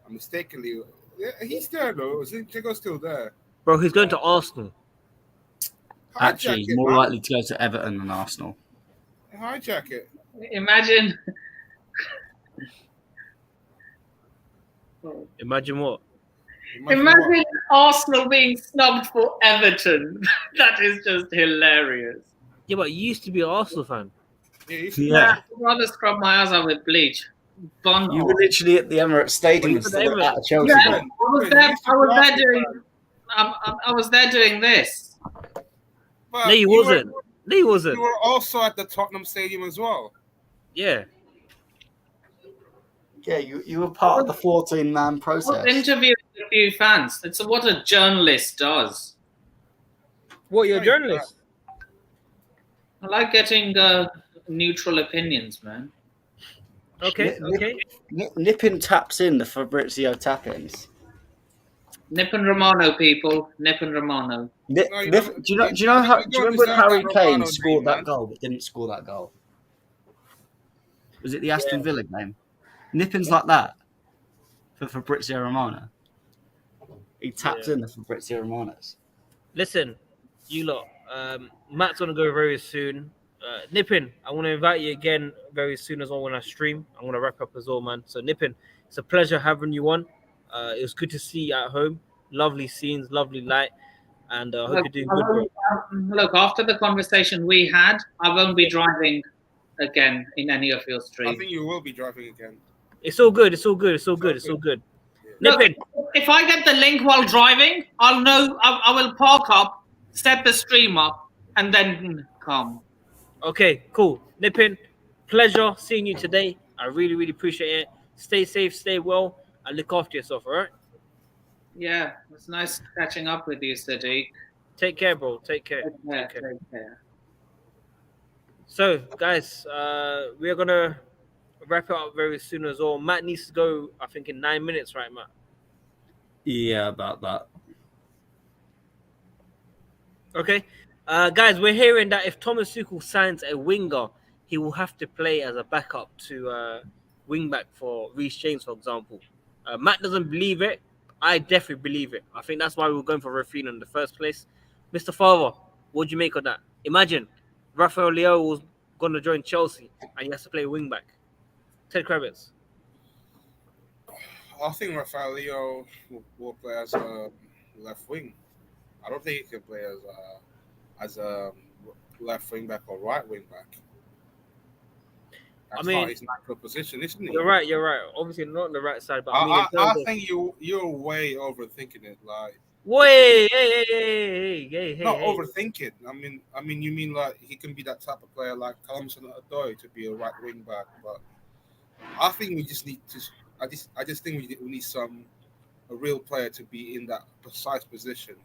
I'm mistakenly. Yeah, he's there though. Zinchenko's still there. Bro, he's going to Arsenal. Actually, he's more likely to go to Everton than Arsenal. Hijack it. Imagine. Imagine what? Imagine Arsenal being snubbed for Everton. That is just hilarious. Yeah, but you used to be an Arsenal fan. Yeah. I'd rather scrub my eyes out with bleach. You were literally at the Emirates Stadium still at Chelsea. Yeah, I was there doing this. But No, he wasn't. You were also at the Tottenham Stadium as well. Yeah. Yeah, you were part of the 14-man process. I was interviewing a few fans. It's what a journalist does. What, you're a journalist? I like getting neutral opinions, man. Okay. Nippin taps in the Fabrizio tap-ins. Nip and Romano, people. Nip and Romano. Do you remember when Harry Kane scored that goal but didn't score that goal? Was it the Aston Villa game? Nippin's like that for Fabrizio Romano. He taps in the Fabrizio Romanos. Listen, you lot. Matt's gonna go very soon. Nippin, I want to invite you again very soon as well when I stream. I'm gonna wrap up as well, man. So Nippin, it's a pleasure having you on. It was good to see you at home. Lovely scenes, lovely light, and I hope you're doing good, bro. Look, after the conversation we had, I won't be driving again in any of your streams. I think you will be driving again. It's all good. It's all good. Look, if I get the link while driving, I'll know. I will park up, set the stream up, and then come. Okay, cool. Nippin, pleasure seeing you today. I really, really appreciate it. Stay safe, stay well, and look after yourself, all right? Yeah, it's nice catching up with you, Sadiq. Take care, bro. Take care. Take care. So, guys, we are going to wrap it up very soon as well. Matt needs to go, I think, in 9 minutes, right, Matt? Yeah, about that. Okay. Guys, we're hearing that if Thomas Tuchel signs a winger, he will have to play as a backup to wing back for Reece James, for example. Matt doesn't believe it. I definitely believe it. I think that's why we were going for Rafinha in the first place. Mr. Father, what do you make of that? Imagine Rafael Leao was going to join Chelsea and he has to play wing back. Ted Kravitz. I think Rafael will play as a left wing. I don't think he can play as a left wing back or right wing back. That's not his natural position, isn't he? You're right. You're right. Obviously not on the right side, but I mean, I think you're way overthinking it. Like, wait, hey, not overthinking. I mean, you mean like he can be that type of player like Callum-Hudson-Odoi to be a right wing back, but I think we just need to. I just think we need a real player to be in that precise position,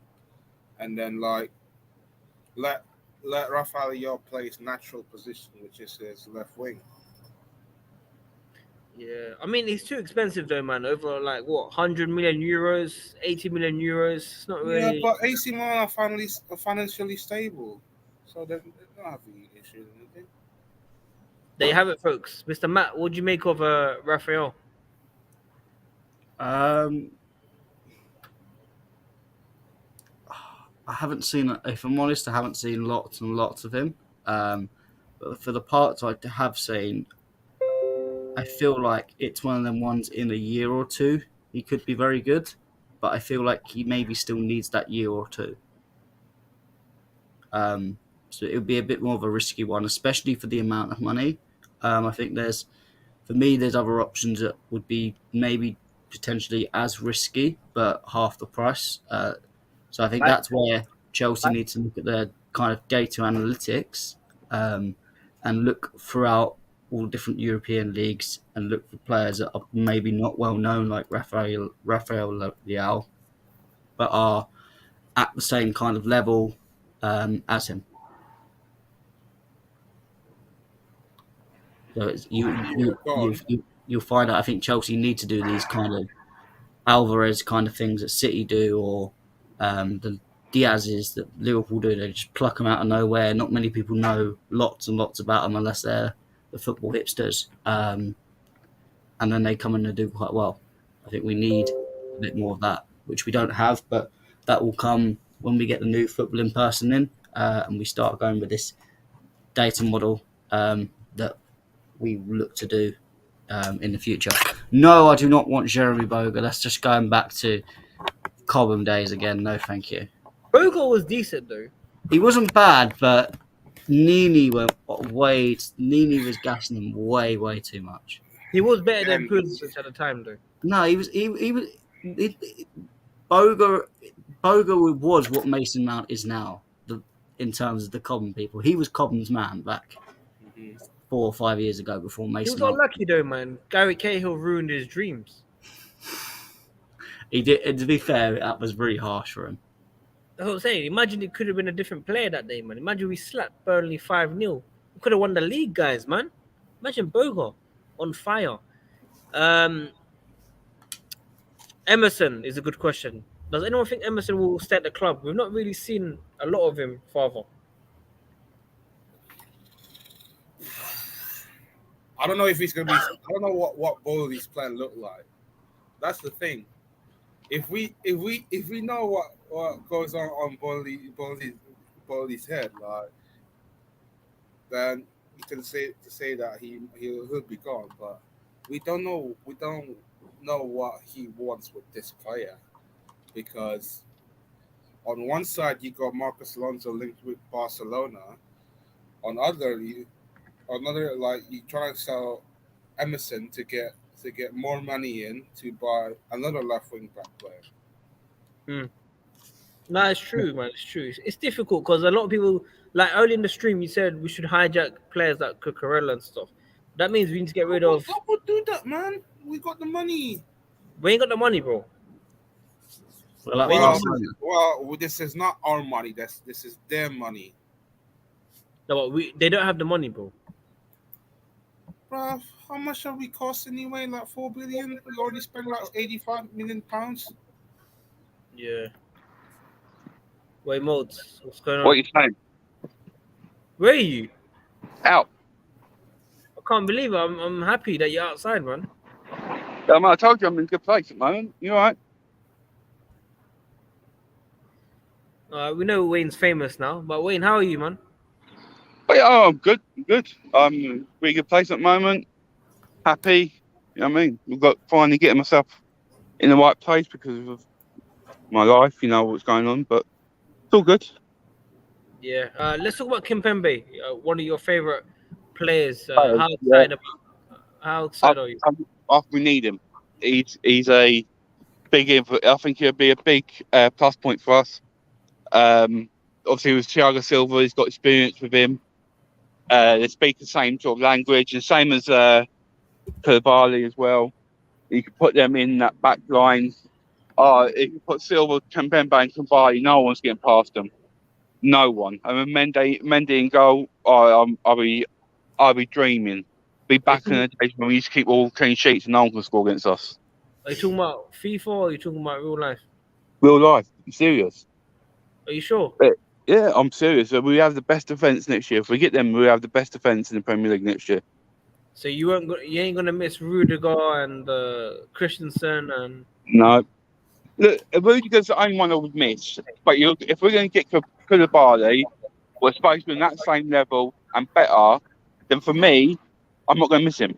and then like let Rafael play his natural position, which is his left wing. Yeah, I mean he's too expensive though, man. Over like what, 100 million euros, 80 million euros. It's not really. Yeah, but AC Milan are financially stable, so they don't have any issues. There you have it, folks. Mr. Matt, what do you make of Raphael? I haven't seen, if I'm honest, I haven't seen lots and lots of him. But for the parts I have seen, I feel like it's one of them ones in a year or two he could be very good, but I feel like he maybe still needs that year or two. So it would be a bit more of a risky one, especially for the amount of money. I think there's other options that would be maybe potentially as risky, but half the price. So I think that's where Chelsea needs to look at their kind of data analytics and look throughout all different European leagues and look for players that are maybe not well known like Rafael Leao, but are at the same kind of level as him. So it's, you'll find out. I think Chelsea need to do these kind of Alvarez kind of things that City do, or the Diaz's that Liverpool do. They just pluck them out of nowhere. Not many people know lots and lots about them unless they're the football hipsters, and then they come in and do quite well. I think we need a bit more of that, which we don't have, but that will come when we get the new footballing person in and we start going with this data model that we look to do in the future. No, I do not want Jeremy Boga. That's just going back to Cobham days again. No, thank you. Boga was decent though. He wasn't bad, but Nini was gassing him way too much. He was better than Pulisic at the time though. No, he was. Boga was what Mason Mount is now. In terms of the Cobham people, he was Cobham's man back 4 or 5 years ago before Mason. He was unlucky though, man. Gary Cahill ruined his dreams. He did. To be fair, that was really harsh for him. That's what I'm saying. Imagine it could have been a different player that day, man. Imagine we slapped Burnley 5-0. We could have won the league, guys, man. Imagine Boga on fire. Emerson is a good question. Does anyone think Emerson will stay at the club? We've not really seen a lot of him, father. I don't know if he's gonna be. I don't know what Bowley's plan look like. That's the thing. If we know what goes on Bowley's head, like, then we can say that he'll be gone. But we don't know what he wants with this player, because on one side you got Marcos Alonso linked with Barcelona, on another like you try to sell Emerson to get more money in to buy another left wing back player. No, it's true, man. It's true. It's difficult because a lot of people, like early in the stream, you said we should hijack players like Cucurella and stuff. That means we need to get rid of. I would do that, man. We got the money. We ain't got the money, bro. Well, this is not our money. This is their money. No, they don't have the money, bro. Bro, how much have we cost anyway? Like 4 billion. We already spent like 85 million pounds. Yeah. Wait, Modes, what's going on? What are you saying? Where are you? Out. I can't believe it. I'm happy that you're outside, man. Yeah, I told you I'm in a good place at the moment. You all right? We know Wayne's famous now, but Wayne, how are you, man? Oh, yeah, I'm good. I'm in a really good place at the moment. happy. You know what I mean? We've got finally getting myself in the right place because of my life. You know what's going on, but it's all good. Yeah. Let's talk about Kimpembe, one of your favorite players. Yeah, How I, excited are you? we need him. He's a big input. I think he'll be a big plus point for us. Obviously, with Thiago Silva, he's got experience with him. They speak the same sort of language, and same as Koulibaly as well. You can put them in that back line. If you put Silva, Kimpembe, and Koulibaly, no one's getting past them. No one. I mean, Mendy in goal. I'll be dreaming. Be Are you, back in talking, the days when we used to keep all clean sheets and no one can score against us. are you talking about FIFA or are you talking about real life? Real life. I'm serious. Are you sure? Yeah, I'm serious. We have the best defence next year. If we get them, we have the best defence in the Premier League next year. So you ain't gonna miss Rudiger and Christensen and No. Look, Rudiger's the only one I would miss. But if we're going to get Koulibaly, we're supposed to be on that same level and better, then for me, I'm not going to miss him.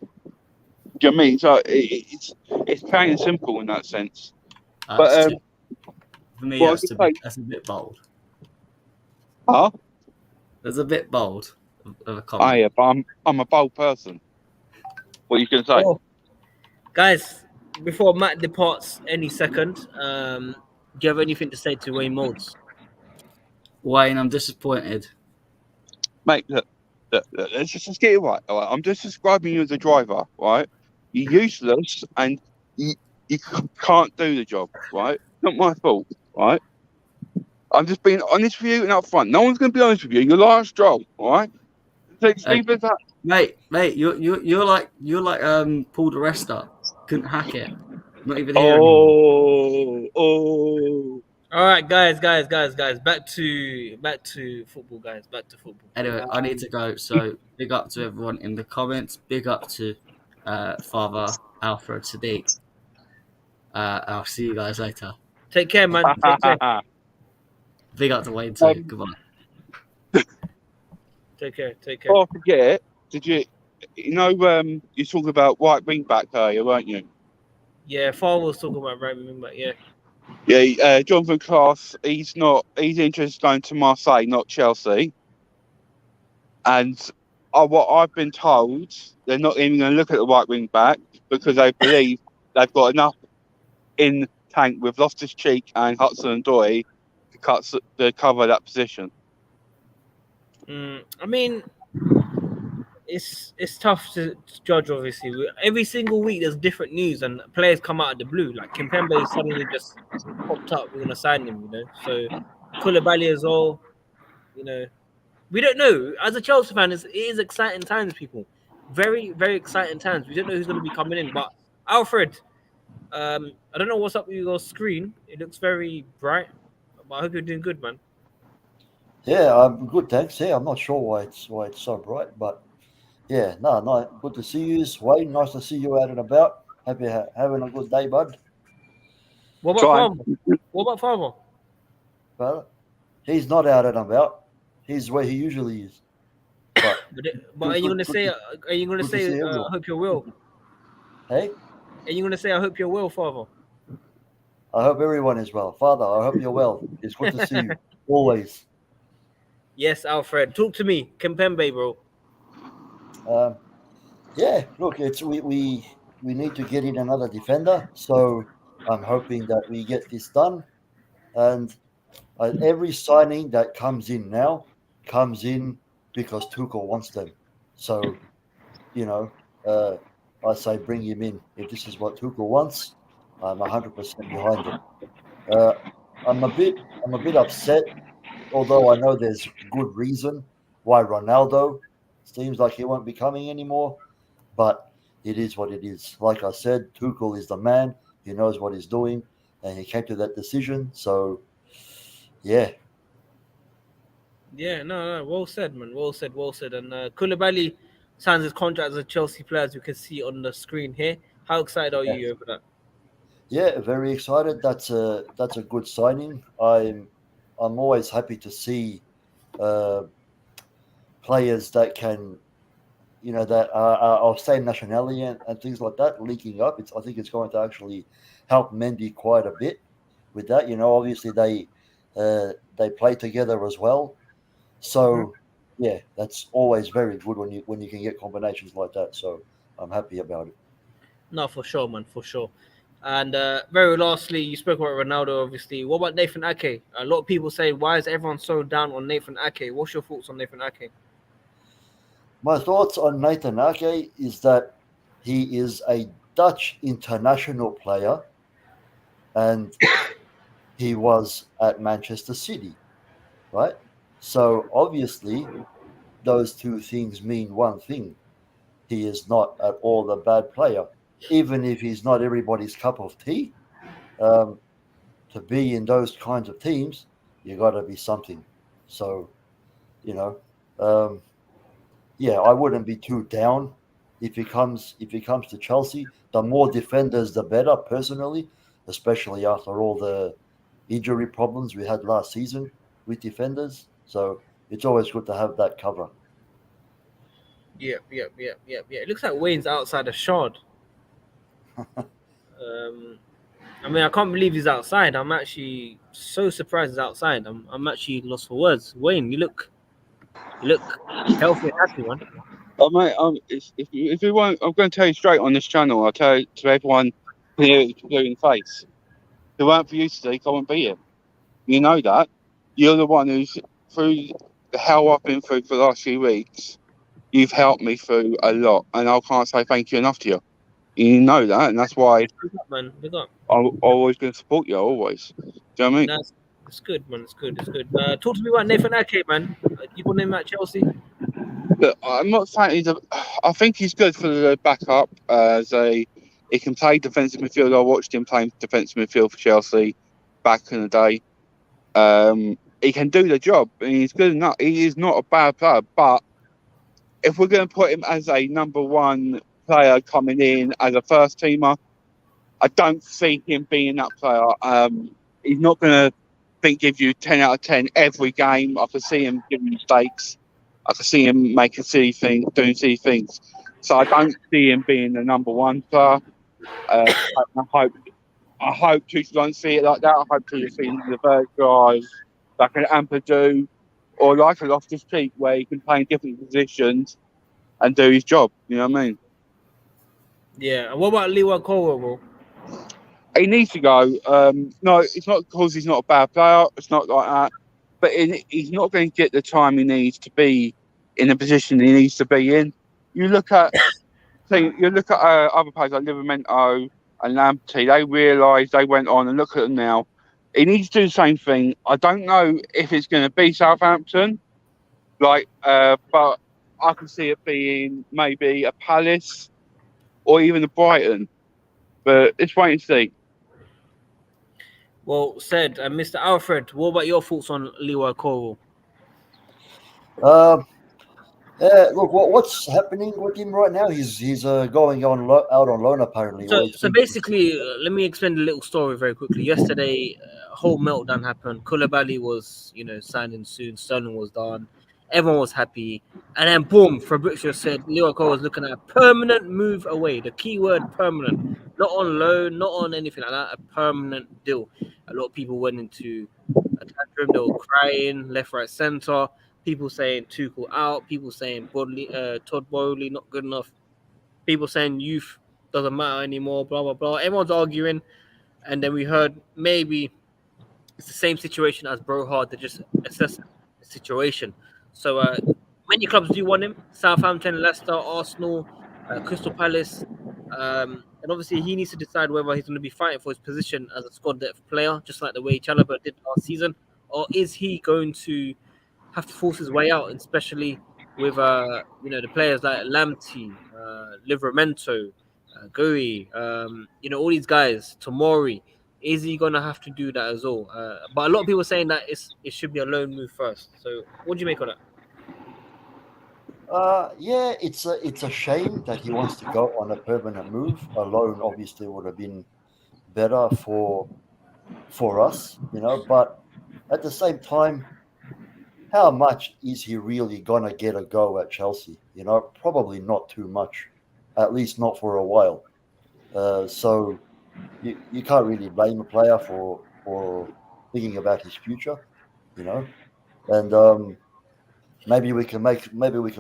Do you know what I mean? So it's plain and simple in that sense. But For me, well, that's a bit bold. huh? That's a bit bold of a Oh comment. yeah, but I'm a bold person. What you can say? oh, guys. Before Matt departs any second, do you have anything to say to Wayne Moulds? Wayne, I'm disappointed. Mate, look, let's just get it right. All right, I'm just describing you as a driver, right? You're useless and you can't do the job, right? Not my fault, right? I'm just being honest with you and up front. No one's going to be honest with you. Your last job, all right? Hey, Leave it at that. mate, you're like Paul the Rester. Couldn't hack it. Not even here anymore. Oh. All right, guys. Back to football, guys. Back to football. Anyway, I need to go. So big up to everyone in the comments. Big up to Father Alfred Sadiq. I'll see you guys later. Take care, man. Take care. Big up to Wayne too. Goodbye. Take care. Oh, I forget. Did you know? You talking about right wing back earlier, weren't you? Yeah, Fall was talking about right wing back. Yeah. Yeah, Jonathan Klaas. He's interested in going to Marseille, not Chelsea. And what I've been told, they're not even going to look at the right wing back because they believe they've got enough in tank with Loftus-Cheek and Hudson-Odoi to cover that position. I mean, it's tough to judge. Obviously, every single week there's different news and players come out of the blue. Like Kimpembe suddenly just popped up. We're gonna sign him, you know. So Koulibaly as well. You know, we don't know. As a Chelsea fan, it is exciting times, people. Very, very exciting times. We don't know who's gonna be coming in. But Alfred, I don't know what's up with your screen. It looks very bright. But I hope you're doing good, man. Yeah, I'm good, thanks. Yeah, I'm not sure why it's so bright, but yeah, no, good to see you, Wayne. Nice to see you out and about. Happy having a good day, bud. What about Try. Farmer? What about Farmer? But he's not out and about. He's where he usually is. But are you gonna say? Are you gonna good to say? see I everyone. hope you're well. Hey, Are you gonna say? I hope you're well, Father. I hope everyone is well. Father, I hope you're well. It's good to see you always. Yes, Alfred. Talk to me, Kimpembe, bro. Yeah, look, it's we need to get in another defender. So I'm hoping that we get this done. And every signing that comes in now comes in because Tuchel wants them. So, you know, I say bring him in. If this is what Tuchel wants, I'm 100% behind it. I'm a bit upset, although I know there's good reason why Ronaldo seems like he won't be coming anymore. But it is what it is. Like I said, Tuchel is the man. He knows what he's doing, and he came to that decision. So, yeah. Yeah, no. Well said, man. Well said. And Koulibaly signs his contract as a Chelsea player, as you can see on the screen here. How excited are you over that? Yeah, very excited. That's a good signing. I'm always happy to see players that can that are of same nationality and things like that linking up. I think it's going to actually help Mendy quite a bit with that. Obviously they play together as well, so yeah, that's always very good when you can get combinations like that. So I'm happy about it. No, for sure, man, for sure. And very lastly, you spoke about Ronaldo, obviously. What about Nathan Ake? A lot of people say, why is everyone so down on Nathan Ake? What's your thoughts on Nathan Ake? My thoughts on Nathan Ake is that he is a Dutch international player, and he was at Manchester City, right? So obviously, those two things mean one thing: he is not at all a bad player, even if he's not everybody's cup of tea. Um, to be in those kinds of teams, you got to be something. So you know, um, yeah, I wouldn't be too down if he comes to Chelsea. The more defenders, the better. Personally, especially after all the injury problems we had last season with defenders. So it's always good to have that cover. Yeah. It looks like Wayne's outside the shard. I mean, I can't believe he's outside. I'm actually so surprised he's outside. I'm actually lost for words. Wayne, you look healthy and happy, man. Oh, mate, if you want, I'm going to tell you straight on this channel. I'll tell it to everyone here, including face. If it weren't for you, Steve, I wouldn't be here. You know that. You're the one who's, through the hell I've been through for the last few weeks, you've helped me through a lot. And I can't say thank you enough to you. You know that. And that's why Big up, man. Big up. I'm always going to support you, always. Do you know what I mean? No, it's good, man. It's good. Talk to me about Nathan Ake, man. You want him at Chelsea? Look, I'm not saying I think he's good for the backup. He can play defensive midfield. I watched him playing defensive midfield for Chelsea back in the day. He can do the job, and he's good enough. He is not a bad player, but if we're going to put him as a number one player coming in as a first teamer, I don't see him being that player. He's not going to give you 10 out of 10 every game. I can see him giving mistakes. I can see him making silly things, doing silly things. So I don't see him being the number one player. I hope Tuchel don't see it like that. I hope Tuchel sees the third guys like an Ampadu or like a Loftus Cheek where he can play in different positions and do his job. You know what I mean? Yeah. And what about Lewa Cole, bro? He needs to go. No, it's not because he's not a bad player. It's not like that. But he's not going to get the time he needs to be in the position he needs to be in. You look at other players like Livramento and Lamptey. They realised they went on and look at them now. He needs to do the same thing. I don't know if it's going to be Southampton, but I can see it being maybe a Palace or even a Brighton. But let's wait and see. Well said. And Mr. Alfred, what about your thoughts on Lewa Cole? Look, what's happening with him right now? He's going out on loan apparently. or he's So been- basically, let me explain a little story very quickly. Yesterday, a whole meltdown happened. Koulibaly was, signing soon. Sterling was done. Everyone was happy. And then, boom, Fabrizio said Liverpool was looking at a permanent move away. The key word permanent. Not on loan, not on anything like that. A permanent deal. A lot of people went into a tantrum. They were crying left, right, centre. People saying Tuchel out. People saying Todd Bowley not good enough. People saying youth doesn't matter anymore, blah, blah, blah. Everyone's arguing. And then we heard maybe it's the same situation as Brohard. They're just assessing the situation. So many clubs do want him. Southampton, Leicester, Arsenal, Crystal Palace. And obviously he needs to decide whether he's going to be fighting for his position as a squad depth player, just like the way Chalobah did last season, or is he going to have to force his way out, especially with the players like Lamptey, Livramento, Gui, all these guys, Tomori. Is he gonna have to do that as well? But a lot of people are saying that it should be a loan move first. So what do you make of that? Yeah, it's a shame that he wants to go on a permanent move. A loan obviously would have been better for us, But at the same time, how much is he really gonna get a go at Chelsea? You know, probably not too much, at least not for a while. So you can't really blame a player for thinking about his future, you know. And maybe we can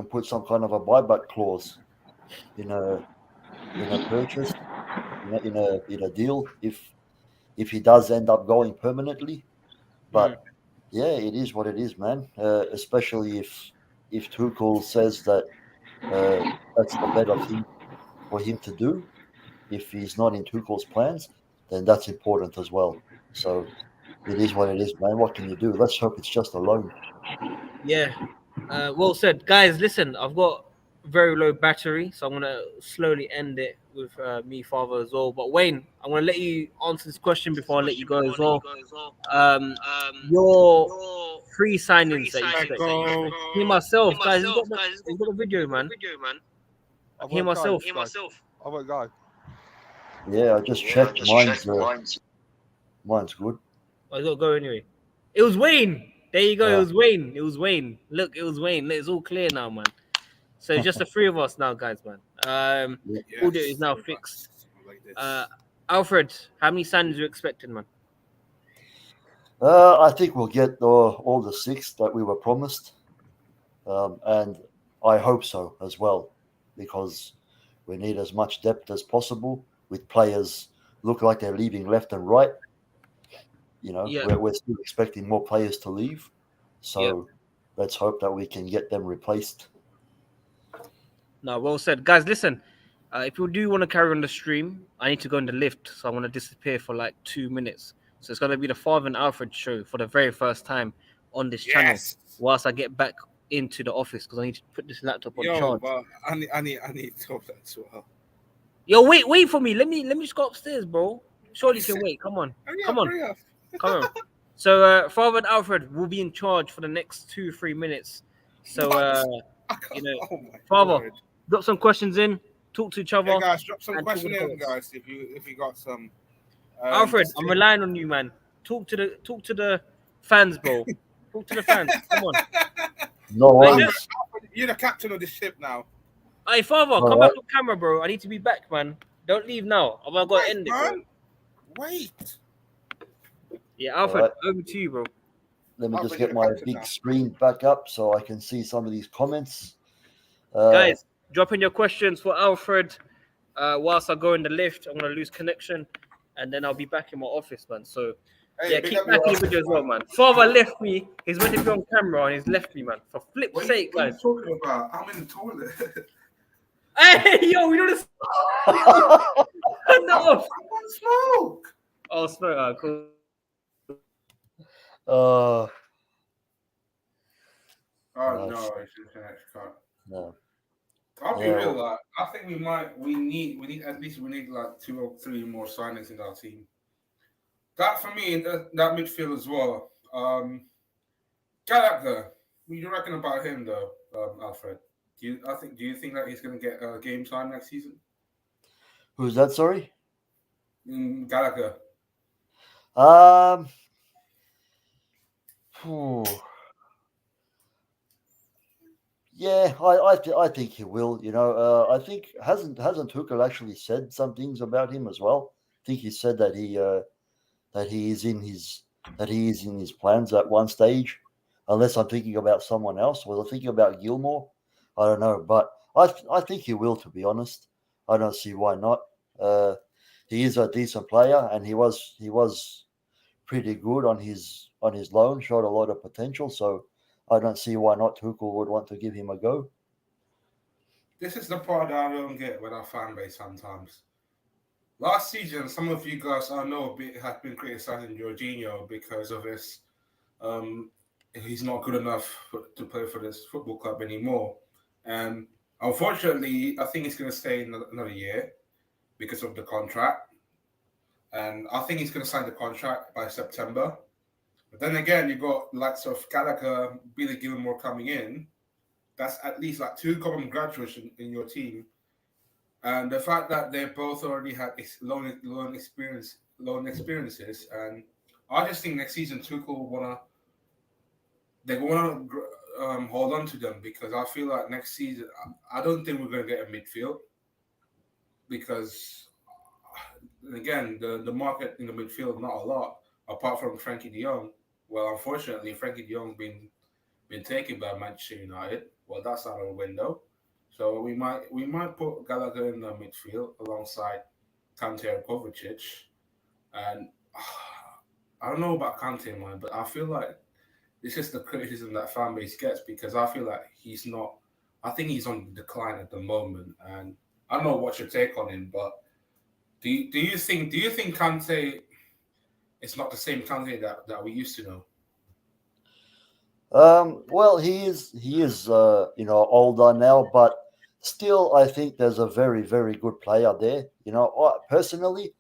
put some kind of a buyback clause in a purchase, in a deal if he does end up going permanently. Mm. But yeah, it is what it is, man. Especially if Tuchel says that that's the better thing for him to do. If he's not in Tuchel's plans, then that's important as well. So it is what it is, man. What can you do? Let's hope it's just a loan. Yeah. Well said, guys. Listen, I've got very low battery, so I'm gonna slowly end it with me, father, as well. But Wayne, I'm gonna let you answer this question before I let you go as well. Your free signings that you expect. Echo. Me myself, guys. He's got the video, man. I Hear won't go. myself. I won't go. Yeah, I just checked. Mine's good. I got to go anyway. It was Wayne. There you go. It Yeah. was Wayne. It was Wayne. Look, it was Wayne. It's all clear now, man. So just the three of us now, guys, man. Audio is now fixed. Like this. Alfred, how many signings you expecting, man? I think we'll get all the six that we were promised, and I hope so as well, because we need as much depth as possible with players look like they're leaving left and right. You know, Yeah. we're still expecting more players to leave, so let's hope that we can get them replaced. No, well said, guys. Listen, if you do want to carry on the stream, I need to go in the lift, so I'm gonna disappear for like 2 minutes. So it's gonna be the Father and Alfred show for the very first time on this channel. Yes. Whilst I get back into the office because I need to put this laptop on Yo, charge. but I need toilet as well. Yo, wait for me. Let me just go upstairs, bro. Surely you can wait. Come on, Hurry up, come on, hurry up. come on. So Father and Alfred will be in charge for the next 2-3 minutes. So What? you know, Oh my Father, word. drop some questions in, talk to each other. Hey guys, drop some and questions talk with in, the guys. If you got some. Alfred, just I'm think- relying on you, man. Talk to the fans, bro. Talk to the fans. Come on. No Hey, worries. You're the captain of the ship now. Hey, Father, All come back right. on camera, bro. I need to be back, man. Don't leave now. I'm gonna go Wait, end it, bro. man. Wait. Yeah, Alfred, right. over to you, bro. Let me I'll just bring get the my captain big now. screen back up so I can see some of these comments. Guys, drop in your questions for Alfred. Whilst I go in the lift, I'm gonna lose connection, and then I'll be back in my office, man. So Hey, yeah, big keep up back your in the office, video as well, man. man. Father left me. He's meant to be on camera, and he's left me, man. For flip's What sake, are you guys. talking about? I'm in the toilet. Hey, yo, we don't. I'm No. on smoke. Oh, smoke. Cool. uh, Oh Nice. no, it's just an extra cut. no. I'll be Yeah, real. Like, I think we need at least like 2 or 3 more signings in our team. That for me, that midfield as well. Gallagher, what do you reckon about him though, Alfred? Do you think that he's going to get game time next season? Who's that? Sorry. Gallagher. Phew. Yeah, I think he will. You know, I think hasn't Tuchel actually said some things about him as well. I think he said that he is in his plans at one stage. Unless I'm thinking about someone else. Was I thinking about Gilmore? I don't know, but I think he will. To be honest, I don't see why not. He is a decent player, and he was pretty good on his loan. Showed a lot of potential, so I don't see why not Tuchel would want to give him a go. This is the part that I don't get with our fan base sometimes. Last season, some of you guys I know have been criticizing Jorginho because of his he's not good enough to play for this football club anymore. And unfortunately, I think he's going to stay another year because of the contract. And I think he's going to sign the contract by September. But then again, you've got likes of Gallagher, Billy Gilmore coming in. That's at least like 2 common graduates in your team. And the fact that they both already had loan experiences. And I just think next season Tuchel will want to they're going to hold on to them because I feel like next season, I don't think we're going to get a midfield because, again, the market in the midfield not a lot apart from Frankie De Jong. Well, unfortunately, Frankie De Jong's been taken by Manchester United. Well, that's out of the window. So we might put Gallagher in the midfield alongside Kante and Kovacic. And I don't know about Kante, man, but I feel like this is the criticism that fan base gets because I feel like he's not. I think he's on decline at the moment, and I don't know what's your take on him, but do you think Kante is not the same Kante that we used to know? Well, he is older now, but still, I think there's a very, very good player there. Personally,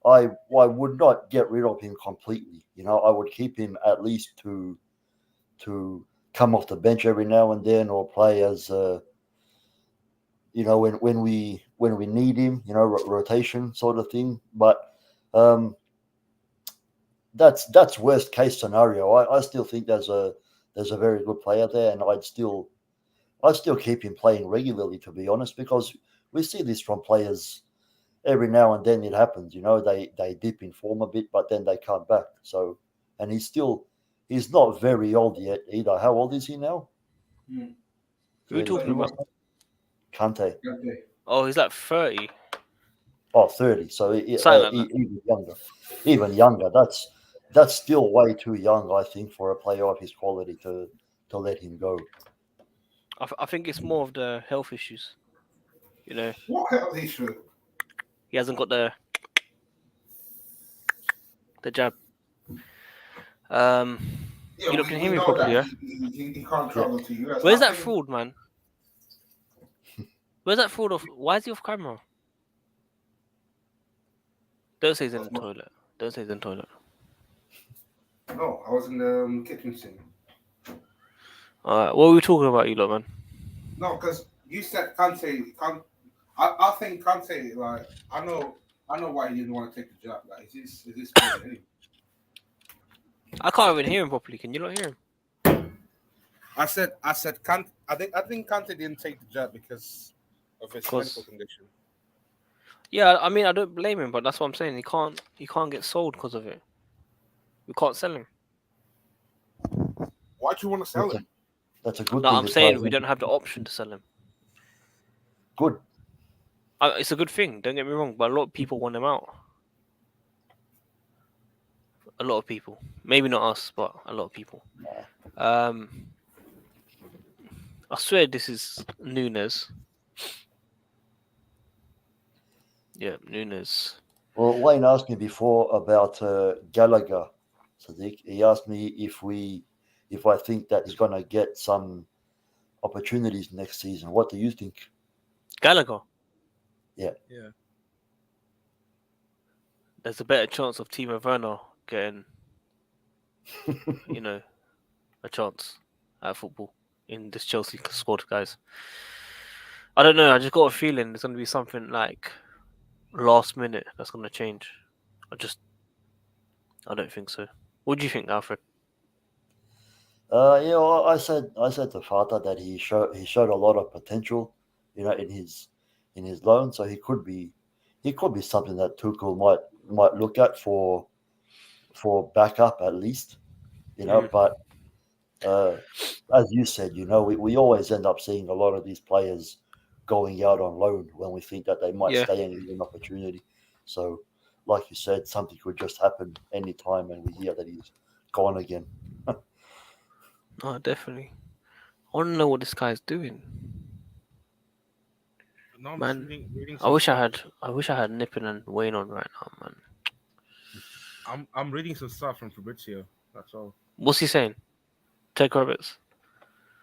I would not get rid of him completely. I would keep him at least to come off the bench every now and then or play as when we need him, rotation sort of thing. But that's worst case scenario. I still think there's a very good player there, and I'd still keep him playing regularly, to be honest, because we see this from players every now and then. It happens, they dip in form a bit, but then they come back. So, and he's not very old yet either. How old is he now? Who are you talking about? Kante. Oh, he's like 30. Oh, 30. So even younger. That's still way too young, I think, for a player of his quality to let him go. I think it's more of the health issues. What health issue? He hasn't got the jab. You can hear me properly, yeah? He can't travel to US. Where's that fraud, man? Where's that fraud off? Why is he off camera? Don't say he's in the toilet. Don't say he's in the toilet. No, I was in the kitchen sink. Alright, what were we talking about, you lot, man? No, because you said Kante. I think Kante, like, I know why he didn't want to take the job. Like, is this anyway? I can't even hear him properly. Can you not hear him? I said Kante. I think Kante didn't take the job because of his medical condition. Yeah, I mean, I don't blame him, but that's what I'm saying. He can't get sold because of it. We can't sell him. Why'd you want to sell him? That's a good No, thing. I'm saying we don't have the option to sell him. Good. It's a good thing. Don't get me wrong, but a lot of people want him out. A lot of people. Maybe not us, but a lot of people. I swear this is Nunes. Yeah, Nunes. Well, Wayne asked me before about Gallagher, Sadiq. He asked me if I think that he's going to get some opportunities next season. What do you think? Gallagher? Yeah. There's a better chance of Timo Werner getting, a chance at football in this Chelsea squad, guys. I don't know. I just got a feeling there's going to be something like last minute that's going to change. I don't think so. What do you think, Alfred? I said to Fata that he showed a lot of potential, in his loan. So he could be something that Tuchel might look at for backup at least, But as you said, we always end up seeing a lot of these players going out on loan when we think that they might stay and get an opportunity. So, like you said, something could just happen anytime, and we hear that he's gone again. Oh, definitely. I want to know what this guy's doing. No, Man, reading I wish I had Nippon and Wayne on right now, man. I'm reading some stuff from Fabrizio. That's all. What's he saying? Ted Roberts.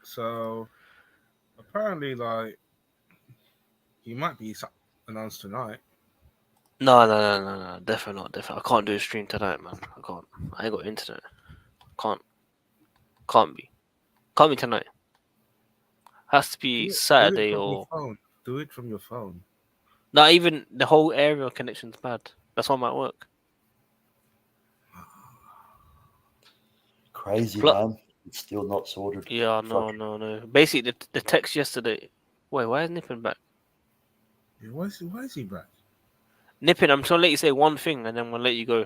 So apparently, like, he might be announced tonight. No. Definitely not. Definitely. I can't do a stream tonight, man. I can't. I ain't got internet. Can't be. Can't be tonight. Has to be Saturday or. Do it from your phone. Not even the whole area connection's bad. That's why it might work. Crazy, man. It's still not sorted. Yeah, no. Basically, the text yesterday. Wait, why is Nippin back? Why is he back? Nippin, I'm trying to let you say one thing, and then I'm gonna let you go.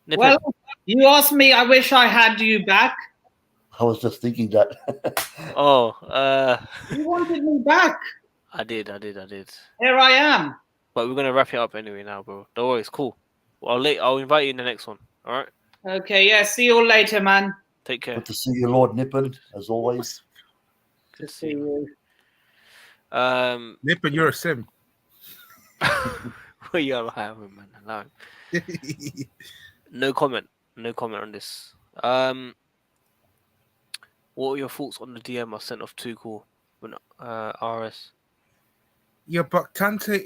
Nippin. Well, you asked me. I wish I had you back. I was just thinking that. Oh, You wanted me back. I did. Here I am. But we're gonna wrap it up anyway now, bro. Don't worry, it's cool. Well, I'll invite you in the next one. All right. Okay, yeah. See you all later, man. Take care. Good to see you, Lord Nippon, as always. Good to See see you. you. Nippon, you're a sim. Well, yeah, I have him, man. Allow him. No comment on this. What were your thoughts on the DM I sent off Tuchel when RS? Yeah, but Kante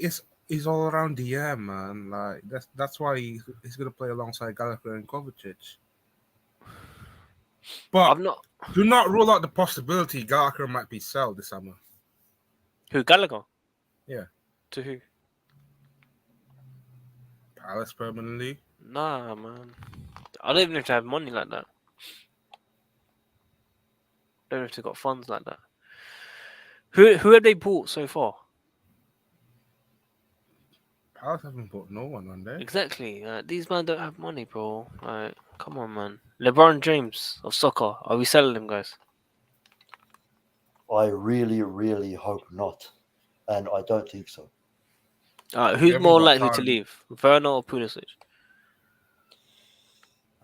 is all around DM, man. Like that's why he's gonna play alongside Gallagher and Kovacic. But do not rule out the possibility Gallagher might be sold this summer. Who, Gallagher? Yeah. To who? Palace permanently. Nah, man. I don't even know if they have money like that. Don't know if they've got funds like that. Who have they bought so far? Palace haven't bought no one on there. Exactly. These men don't have money, bro. Like, come on, man. LeBron James of soccer. Are we selling him, guys? I really, really hope not. And I don't think so. Who's more likely to leave? Werner or Pulisic?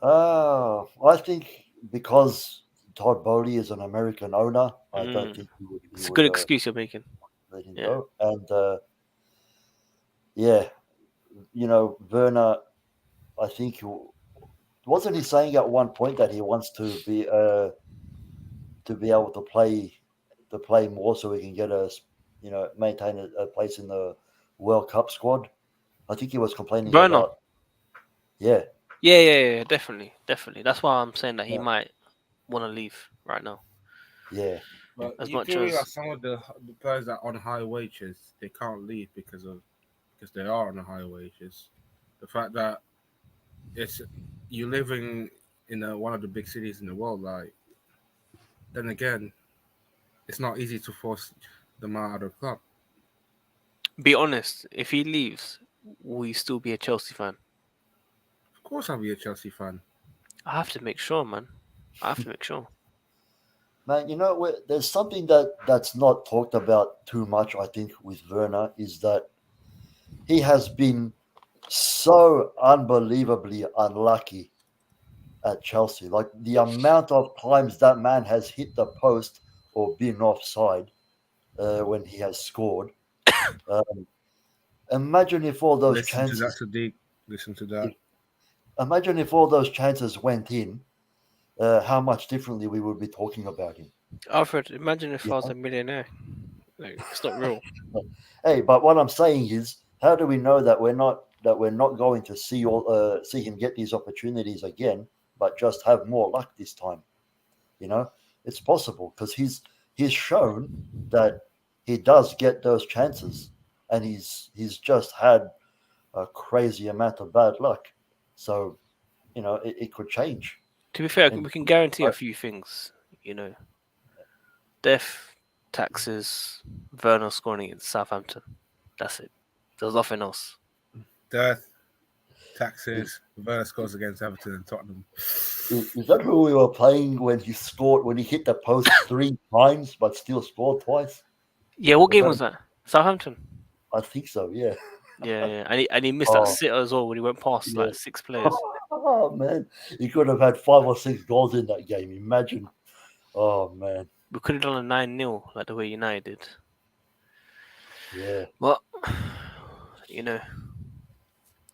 I think because Todd Bowley is an American owner, I don't think he would. It's a good excuse you're making. Let him go. And yeah, you know, Werner, I think wasn't he saying at one point that he wants to be able to play more so he can get maintain a place in the World Cup squad. I think he was complaining about. Yeah. Yeah, definitely. That's why I'm saying that he might want to leave right now. Yeah. But as you much do as realize some of the players that are on high wages, they can't leave because they are on high wages. The fact that you're living in one of the big cities in the world, like, then again, it's not easy to force them out of the club. Be honest, if he leaves, will you still be a Chelsea fan? Of course I'll be a Chelsea fan. I have to make sure, man. Man, you know, there's something that's not talked about too much, I think, with Werner, is that he has been so unbelievably unlucky at Chelsea. Like, the amount of times that man has hit the post or been offside when he has scored. Imagine if all those chances... Listen to that. Imagine if all those chances went in, how much differently we would be talking about him. Alfred, imagine if I was a millionaire. Like, it's not real. Hey, but what I'm saying is, how do we know that we're not going to see him get these opportunities again, but just have more luck this time? You know, it's possible because he's shown that he does get those chances, and he's just had a crazy amount of bad luck. So, you know, it could change. To be fair, we can guarantee a few things. You know, death, taxes, Werner scoring against Southampton. That's it. There's nothing else. Death, taxes, Werner scores against Everton and Tottenham. Is that who we were playing when he hit the post 3 times but still scored twice? Yeah, what game was that? Southampton? I think so, yeah. Yeah. And he missed that sitter as well when he went past like 6 players. Oh, man. He could have had 5 or 6 goals in that game. Imagine. Oh, man. We could have done a 9-0 like the way United did. Yeah. But, you know,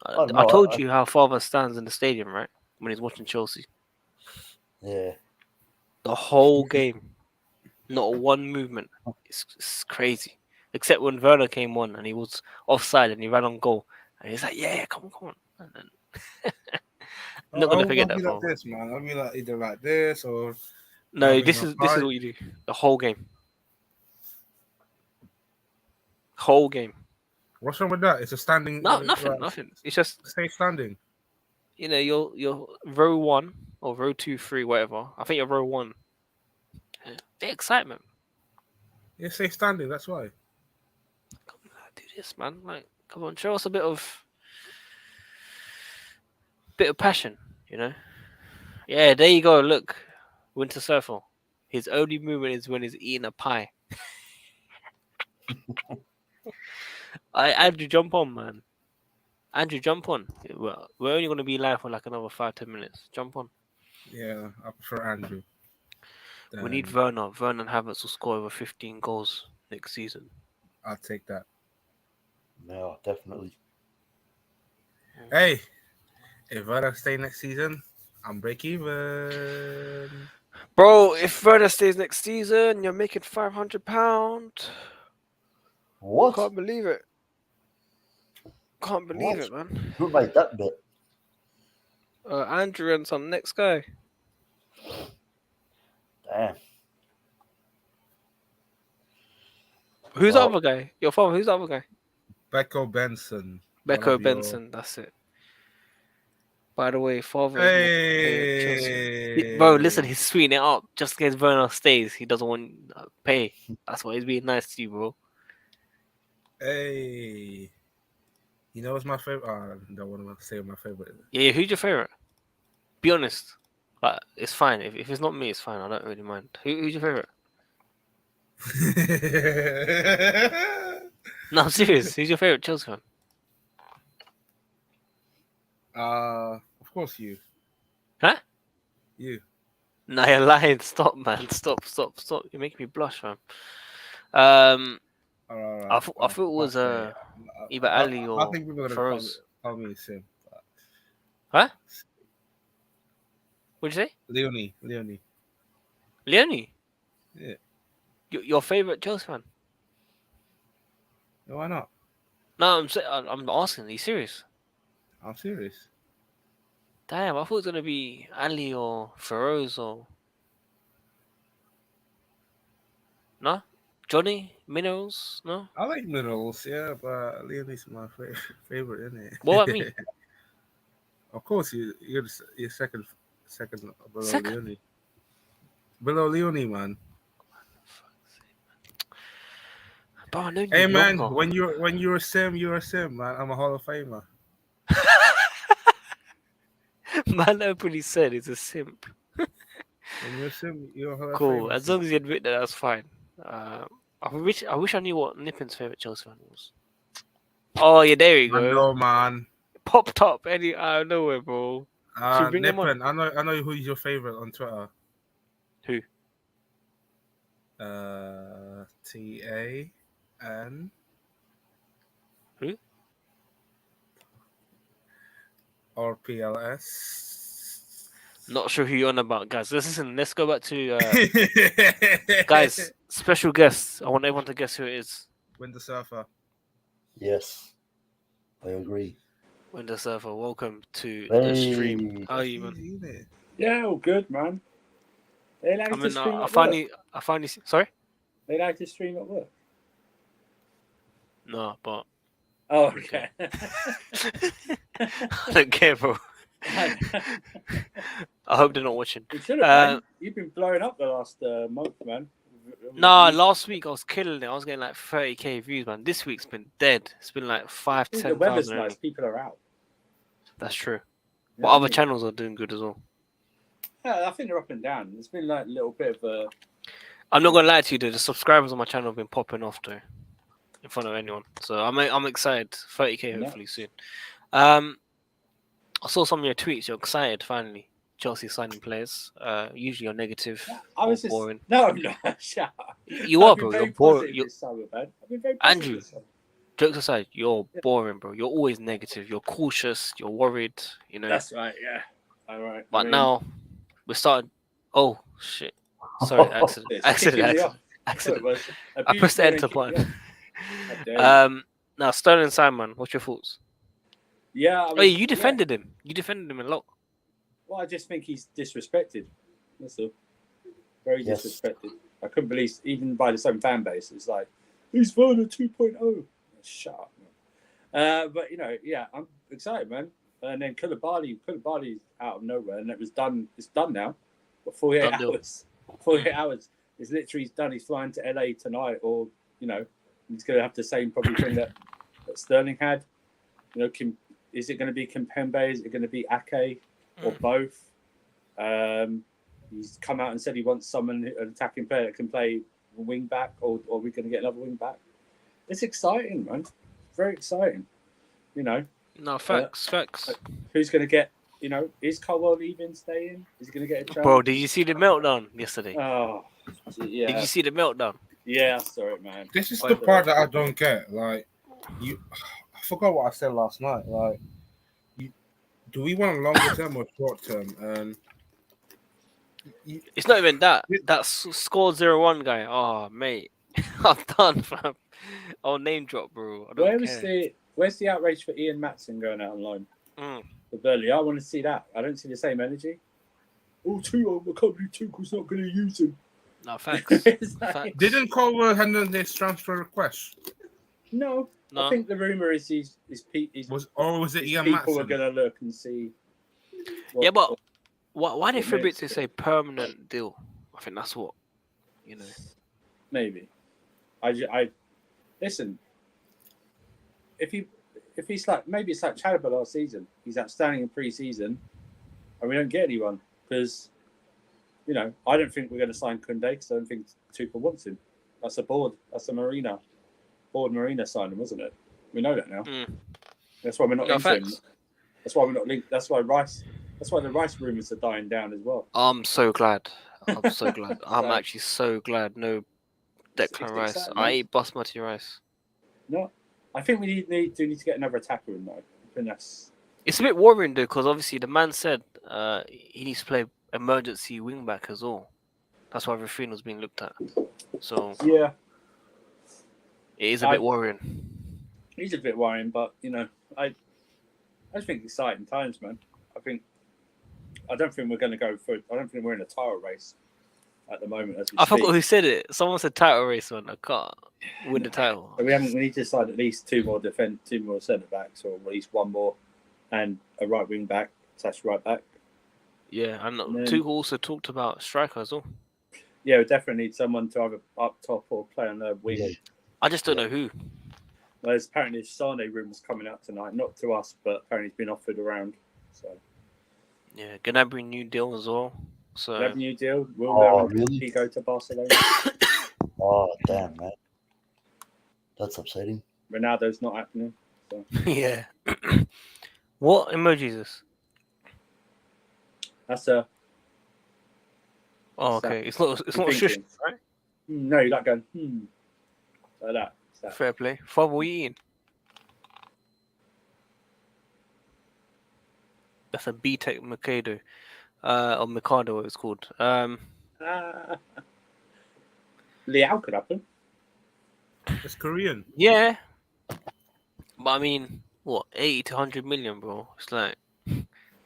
I told you how father stands in the stadium, right? When he's watching Chelsea. Yeah. The whole game. Not one movement. It's crazy. Except when Werner came on and he was offside and he ran on goal. And he's like, yeah, come on. And then I'm not going to forget that. I'll be like this, man. I'll be like either like this or... No, this is what you do. The whole game. Whole game. What's wrong with that? It's a standing... No, nothing. It's just... Stay standing. You know, your row 1 or row 2, 3, whatever. I think you're row 1. The excitement. You're safe standing. That's why. Come on, do this, man. Like, come on, show us a bit of passion, you know. Yeah, there you go. Look, Winter Surfer. His only movement is when he's eating a pie. Andrew, jump on, man. Andrew, jump on. We're only going to be live for like another 5-10 minutes. Jump on. Yeah, I prefer Andrew. We need Werner. Werner Havertz will score over 15 goals next season. I'll take that. No, definitely. Hey, if Werner stay next season, I'm break even. Bro, if Werner stays next season, you're making £500. What? Can't believe it. Can't believe it, man. Who made that bet? Andrew and some next guy. Damn. Who's the other guy? Your father, who's the other guy? Becco Benson. Becco Benson, that's it. By the way, father is Chelsea. Bro, listen, he's sweetening it up just in case Werner stays. He doesn't want pay. That's why he's being nice to you, bro. Hey. You know what's my favorite? I don't want to say my favorite. Yeah, who's your favorite? Be honest. It's fine. If it's not me, it's fine. I don't really mind. Who's your favorite? No, I'm serious. Who's your favorite Chelsea fan? Of course you. Huh? You. Nah, you're lying. Stop, man. Stop. You're making me blush, man. I thought it was either Ali or I think people are going to call me Sim. Huh? What'd you say? Leonie. Leonie? Yeah. Your favorite Chelsea fan? No, why not? No, I'm asking. Are you serious? I'm serious. Damn, I thought it was gonna be Ali or Feroz or no, Johnny Minerals. No. I like Minerals, yeah, but Leonie's my favorite, isn't it? What about me? Of course, you're second below Second? Leonie. Below Leonie, man. Bro, I know you Hey, man, longer. when you're a Sim, you're a Sim, man. I'm a Hall of Famer. Man openly said he's a simp. When you're a Sim, you're a Hall of Cool. Famer. As long as you admit that, that's fine. I wish I knew what Nippin's favorite Chelsea fan was. Oh yeah, there you I go. know, man. Popped up out of nowhere, bro. Should we bring him on? Nippin, I know who's your favorite on Twitter. Who? TAN. Who? Or PLS. Not sure who you're on about, guys. Listen, let's go back to guys. Special guest. I want everyone to guess who it is. Winter Surfer. Yes, I agree. Winter Surfer, welcome to the stream. How are you, man? Yeah, all good, man. They allowed to stream at work. I finally. Sorry. They allowed to stream at work. No, but. Oh, okay. I don't care, bro. I hope they're not watching. You should have, man. You've been blowing up the last month, man. Nah, last week I was killing it. I was getting like 30k views, man. This week's been dead. It's been like 5 to 10,000. The weather's nice. People are out. That's true. But other channels are doing good as well. Yeah, I think they're up and down. There's been like a little bit of a... I'm not gonna lie to you, though. The subscribers on my channel have been popping off, though, in front of anyone. So I'm excited. 30k hopefully soon. I saw some of your tweets. You're excited finally. Chelsea signing players. Usually you're negative. I was just boring. No, shut up. You are, bro. You're boring. Andrew, jokes aside, you're boring, bro. You're always negative. You're cautious. You're worried. You know. That's right. Yeah. All right. But now we're starting. Oh shit! Sorry, accident. I pressed the enter button. Now Sterling Simon, what's your thoughts? Yeah. You defended him. You defended him a lot. Well, I just think he's disrespected. That's all. Very disrespected. I couldn't believe, even by the same fan base, it's like, he's Werner 2.0. Shut up, man. But, I'm excited, man. And then Koulibaly's out of nowhere, and it was done. It's done now. But 48 Done deal. hours. 48 hours. It's literally he's done. He's flying to LA tonight, or he's going to have the same probably thing that Sterling had. Is it going to be Kimpembe? Is it going to be Ake, or both? He's come out and said he wants an attacking player that can play wing back, or are we going to get another wing back? It's exciting, man. Very exciting. No, facts. Who's going to get? Is Colwell even staying? Is he going to get a chance? Bro, did you see the meltdown yesterday? Oh, yeah. Did you see the meltdown? Yeah, I saw it, man. This is the part that I don't get. Like, I forgot what I said last night. Like, do we want longer term or short term? And it's not even that. That's score 0-1 guy. Oh, mate, I'm done, fam. I'll name drop, bro. Where's the outrage for Ian Matson going out on loan for Burnley? I want to see that. I don't see the same energy. Oh, I can't do Tuchel's not going to use him. No, facts. Facts. Didn't Colwell handle this transfer request? No. I think the rumor is was it Ian people Matson? are going to look and see. Yeah, but why did Fabrizio say permanent deal? I think that's what, Maybe. I listen. If he's like, maybe it's like Chalobah last season. He's outstanding in pre-season, and we don't get anyone because, I don't think we're going to sign Koundé because I don't think Tuchel wants him. That's a board. That's a Marina. Board Marina signed him, wasn't it? We know that now. That's why we're not linked to him. That's why we're not linked. That's why the Rice rumors are dying down as well. I'm so glad. I'm actually so glad. No Declan Rice. Exciting, I eat basmati rice. No, I think we need to get another attacker in though. I think that's. It's a bit worrying though, because obviously the man said he needs to play emergency wing back as well. That's why Rafinha's being looked at. So yeah, it is a bit worrying. He's a bit worrying, but I just think exciting times, man. I don't think we're going to go for. I don't think we're in a title race at the moment. As we speak. Forgot who said it. Someone said title race, man. I can't win the title. We need to decide at least two more centre backs, or at least one more, and a right wing back / right back. Yeah, and Tuchel also talked about striker as well. Yeah, we definitely need someone to either up top or play on the wing. I just don't know who. Well, there's apparently Sane rumours coming out tonight, not to us, but apparently it's been offered around. So yeah, Gnabry new deal as well. So new deal. Will he go to Barcelona? Oh damn, man, that's upsetting. Ronaldo's not happening. So. Yeah. What emoji is this? That's a. Oh, okay. It's not a shush, right? No, you're not going. Like that. Fair play. Father, what are you eating? That's a B-Tech Mikado. Or Mikado, what it's called. Liao could happen. It's Korean. Yeah. But I mean, what, 80 to 100 million, bro? It's like,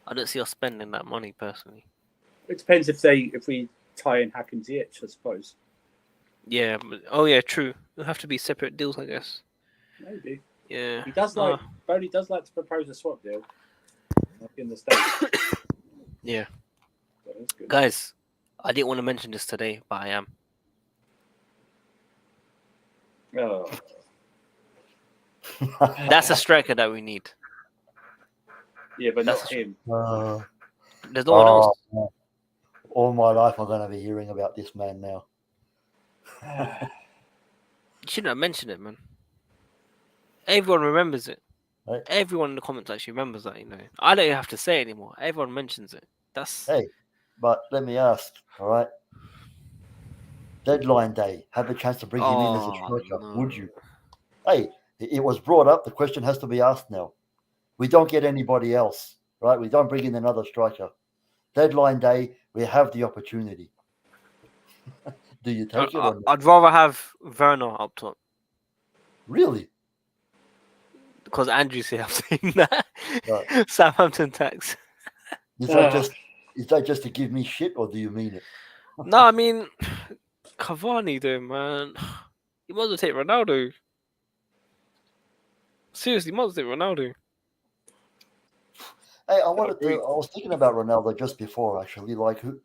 I don't see us spending that money personally. It depends if we tie in Hakim Ziyech, I suppose. Yeah. Oh, yeah, true. It'll have to be separate deals, I guess. Maybe. Yeah. He does Bodie does like to propose a swap deal. Like in the States. Yeah. So that's good. Guys, I didn't want to mention this today, but I am. Oh. That's a striker that we need. Yeah, but not him. There's no one else. Man. All my life I'm going to be hearing about this man now. You shouldn't have mentioned it, man. Everyone remembers it. Right. Everyone in the comments actually remembers that, I don't even have to say it anymore. Everyone mentions it. Hey, but let me ask, all right? Deadline day, have a chance to bring him in as a striker, would you? Hey, it was brought up. The question has to be asked now. We don't get anybody else, right? We don't bring in another striker. Deadline day, we have the opportunity. Do you take it or not? I'd rather have Werner up top. Really? Because Andrew's here, I'm saying that. Right. Southampton tax. Is that just to give me shit, or do you mean it? No, I mean, Cavani, though, man. You might as well take Ronaldo. Seriously, you might as well take Ronaldo. Hey, I was thinking about Ronaldo just before, actually. Like, who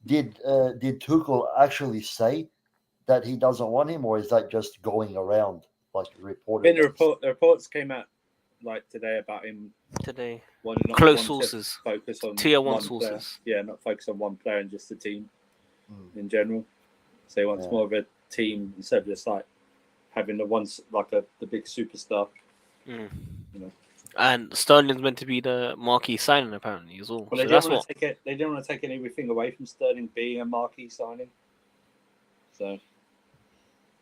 did Tuchel actually say that he doesn't want him, or is that just going around like reported? The reports came out like today about him Today, wanting close to sources, focus on tier one player. sources. Yeah, not focus on one player and just the team in general. So he wants more of a team instead of just like having the big superstar. Mm. You know. And Sterling's meant to be the marquee signing apparently as well. Well, So they that's didn't what. They didn't want to take anything away from Sterling being a marquee signing. So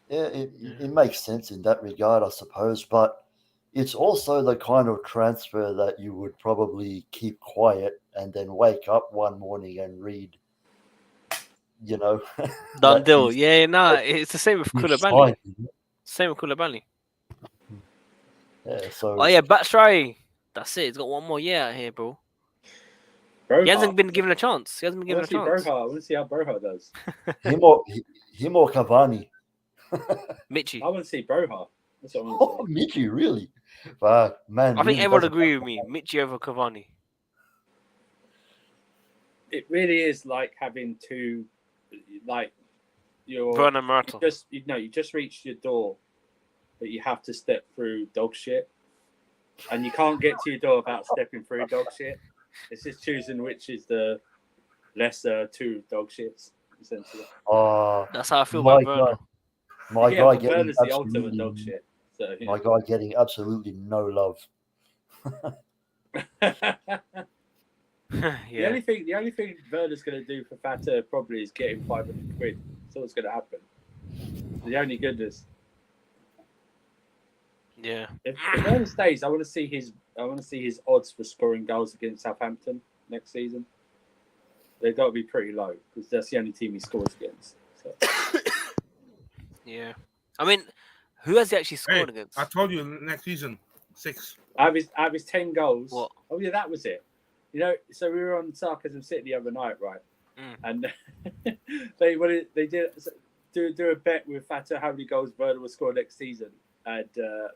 Yeah, it makes sense in that regard, I suppose. But it's also the kind of transfer that you would probably keep quiet and then wake up one morning and read, you know. Done that deal. he's- Yeah, nah, it's the same with he's Koulibaly. signed, Same with Koulibaly. Yeah, so Oh yeah, Batshuayi. That's it. He's got one more year out here, bro. Broha. He hasn't been given a chance. He hasn't been I given want a to see chance. Broha. I want to see how Broha does. him or Cavani. Michi. I want to see Broha. That's what I want to Oh, see. Michi, really? Man, I think really everyone doesn't agree have with me. Michi over Cavani. It really is like having two, like Werner Murtle. you just reached your door, but you have to step through dog shit, and you can't get to your door without stepping through dog shit. It's just choosing which is the lesser two dog shits, essentially. That's how I feel my about Werner. My Yeah, guy but getting Werner's the ultimate dog absolutely, shit. So, my guy getting absolutely no love. The only thing Werner's going to do for Fata probably is get him 500 quid. That's all that's going to happen. The only goodness. Yeah. If Werner stays, I want to see his odds for scoring goals against Southampton next season. They've got to be pretty low because that's the only team he scores against. So. Yeah. I mean, who has he actually scored against? I told you next season, 6. Out of his 10 goals. What? Oh yeah, that was it. You know, so we were on Sarcasm City the other night, right? And they did do a bet with Fata how many goals Werner will score next season, and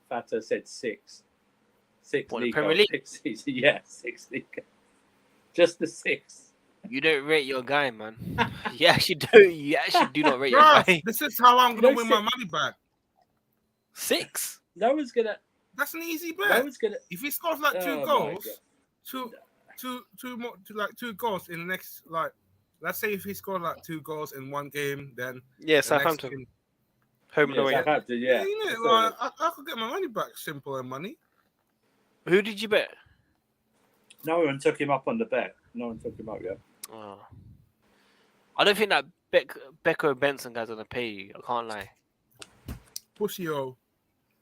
Fata said 6. 6 What, league Premier goals League? next season. Yeah, 6 league goals. Just the 6. You don't rate your guy, man. You actually do not rate your Bruh, guy. this is how I'm You gonna know, win my money back. 6? No one's gonna. That's an easy bet. No one's gonna. If he scores like 2 Oh, my goals, God. two goals in the next, like, let's say if he scored like 2 goals in one game, then Yeah, the Southampton. next game, Home and Yeah, away. Southampton, yeah. you That's know, all like, it is. I could get my money back simple and money. Who did you bet? No one took him up on the bet. No one took him up yet. Oh. I don't think that Becco Benson guy's gonna pay you. I can't lie. Pussy-o.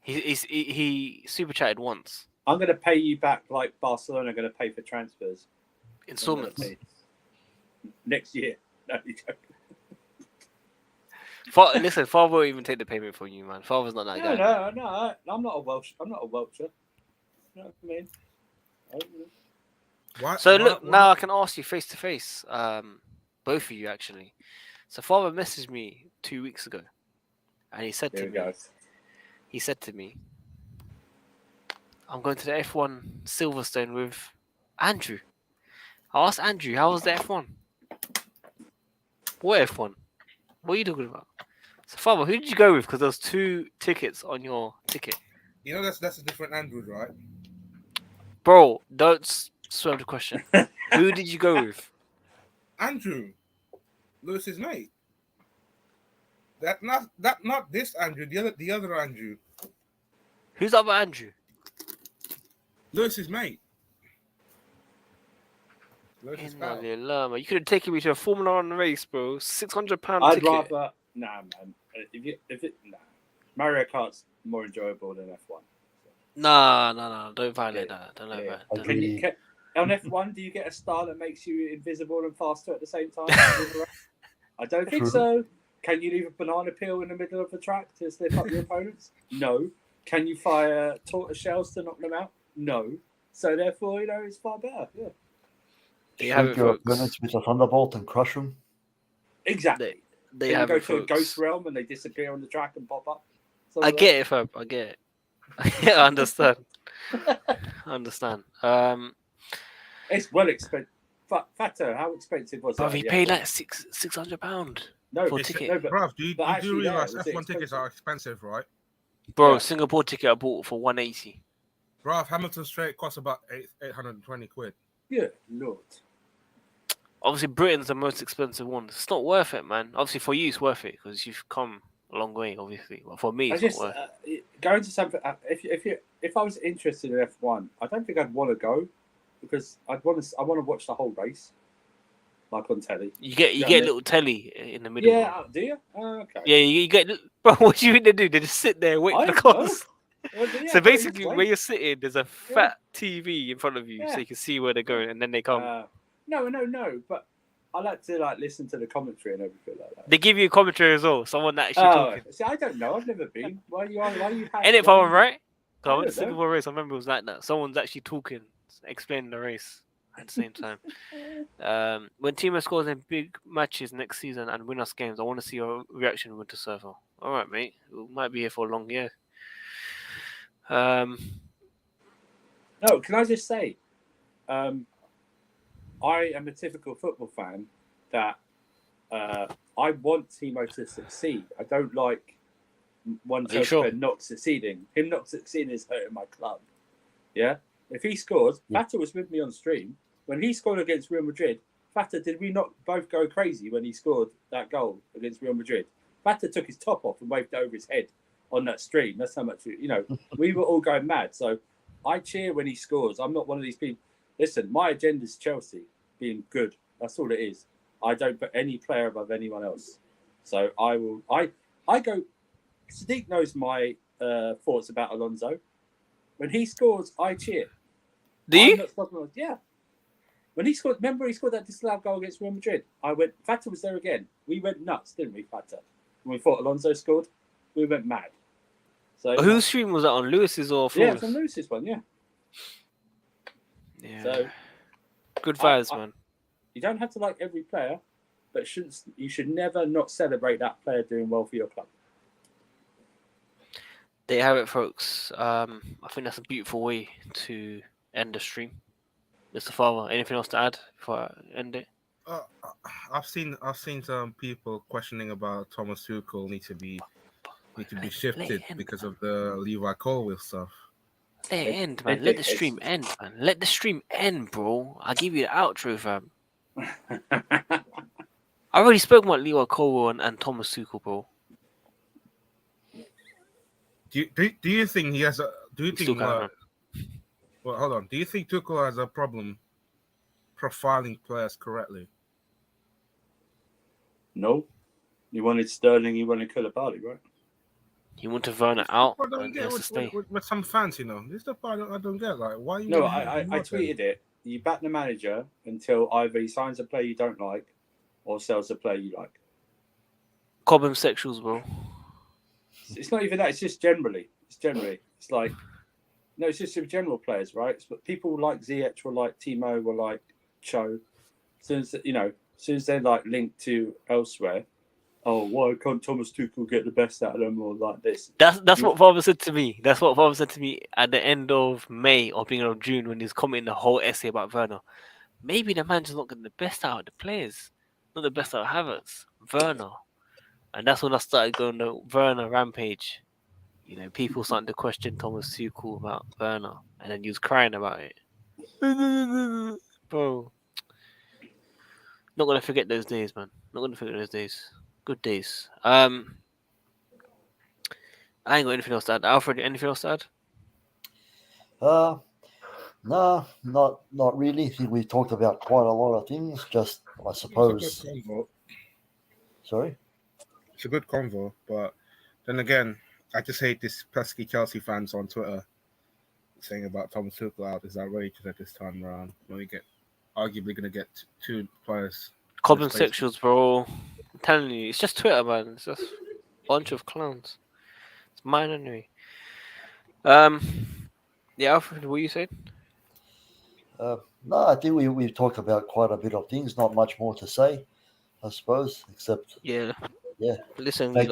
He super chatted once. I'm going to pay you back like Barcelona are going to pay for transfers. Installments. Next year. No, you don't. Listen, Father won't even take the payment from you, man. Father's not that guy. No. I'm not a Welsh. I'm not a Welcher. You know what I mean? So look, now I can ask you face to face. Both of you actually. So Father messaged me 2 weeks ago, and he said to me, I'm going to the F1 Silverstone with Andrew. I asked Andrew, how was the F1? What F1? What are you talking about? So Father, who did you go with? Because there was 2 tickets on your ticket. You know that's a different Andrew, right? Bro, don't swerve the question. Who did you go with? Andrew, Lewis's mate. Not this Andrew, the other Andrew. Who's the other Andrew? Lewis's mate. Lewis's pal. You could have taken me to a Formula 1 race, bro. £600 I'd ticket. rather. Nah, man. Mario Kart's more enjoyable than F1. No. Don't violate that. Don't let that. On F1, do you get a star that makes you invisible and faster at the same time? I don't think so. Can you leave a banana peel in the middle of the track to slip up your opponents? No. Can you fire tortoise shells to knock them out? No. So therefore, it's far better. Yeah. Shoot your opponents with a thunderbolt and crush them. Exactly. They go to folks. a ghost realm and they disappear on the track and pop up. I get it, Fab. I get it. I understand. I understand. It's well expensive. Fatter, how expensive was Bro, that? he paid like £600 no, for a it's- ticket. no, but, Bruv, do you but do realize was it F1 tickets are expensive, right? Bro, Yeah. Singapore ticket I bought for 180. Bruv, Hamilton Straight costs about 820 quid. Yeah, Lord. Obviously, Britain's the most expensive one. It's not worth it, man. Obviously, for you, it's worth it because you've come a long way, obviously. But for me, it's not worth it. Going to something. If I was interested in F1, I don't think I'd want to go because I want to watch the whole race, like on telly. You get know a what I mean? little telly in the middle. Yeah, Bro. do you? Oh, okay. Yeah, you get. Bro, what do you think they do? They just sit there waiting for the cars. Well, yeah, So don't basically, explain. where you're sitting, there's a fat TV in front of you, Yeah. so you can see where they're going, and then they come. No. But I like to listen to the commentary and everything like that. They give you a commentary as well. Someone that actually talking. See, I don't know. I've never been. Why you? Ain't it fun, right? I I went to don't know. Singapore race. I remember it was like that. Someone's actually talking, explaining the race at the same time. When Timo scores in big matches next season and win us games, I want to see your reaction, Winter Surfer. All right, mate. We might be here for a long year. No, can I just say, I am a typical football fan that I want Timo to succeed. I don't like one Chelsea sure? not succeeding. Him not succeeding is hurting my club. Yeah? If he scores, Fata was with me on stream. When he scored against Real Madrid, Fata, did we not both go crazy when he scored that goal against Real Madrid? Fata took his top off and waved it over his head on that stream. That's how much, we were all going mad. So I cheer when he scores. I'm not one of these people. Listen, my agenda is Chelsea being good. That's all it is. I don't put any player above anyone else. So I will. I go. Sadiq knows my thoughts about Alonso. When he scores, I cheer. Do you? I'm not stopping him. Yeah. When he scored, remember he scored that disallowed goal against Real Madrid. I went. Fata was there again. We went nuts, didn't we, Fata? When we thought Alonso scored, we went mad. So Whose stream was that on? Lewis's or yeah, Flaw's? it's on Lewis's one. Yeah. Yeah. So Good vibes, man. you don't have to like every player, but you should never not celebrate that player doing well for your club. There you have it, folks. I think that's a beautiful way to end the stream. Mr. Father, anything else to add before I end it? I've seen some people questioning about Thomas Tuchel need to be shifted because of the Levi Colwill stuff. Let it end, man. Let the stream end, man. Let the stream end, bro. I'll give you the outro, fam. I already spoke about Levi Colwill and Thomas Tuchel, bro. Do you think he has a? Do you think? Well, hold on. Do you think Tuchel has a problem profiling players correctly? No, you wanted Sterling, you wanted Koulibaly, right? You want to Werner out? I don't get with some fans, This is the part I don't get. Like, why? No, I tweeted it. You back the manager until either he signs a player you don't like or sells a player you like. Cobham sexuals, bro. It's not even that. It's just generally. It's like, no, it's just some general players, right? But people like Ziyech or like Timo or like Cho. As soon as they're like linked to elsewhere, oh, why can't Thomas Tuchel get the best out of them or like this? That's what Father said to me. That's what Father said to me at the end of May or beginning of June when he's commenting the whole essay about Werner. Maybe the manager's not getting the best out of the players, not the best out of Havertz, Werner. And that's when I started going the Werner rampage. People starting to question Thomas Tuchel about Werner, and then he was crying about it. Bro, not gonna forget those days, man. Not gonna forget those days. Good days. I ain't got anything else to add. Alfred, anything else to add? No, not really. I think we talked about quite a lot of things. Just, I suppose. It's a good convo. Sorry? It's a good convo, but then again, I just hate this pesky Chelsea fans on Twitter saying about Thomas Tuchel out is outrageous at this time around. When we arguably going to get two players. Cobham sexuals, bro. I'm telling you, it's just Twitter, man. It's just a bunch of clowns. It's mine anyway. Yeah, Alfred, what you said? No, I think we've talked about quite a bit of things. Not much more to say, I suppose, except yeah. Listen, Thank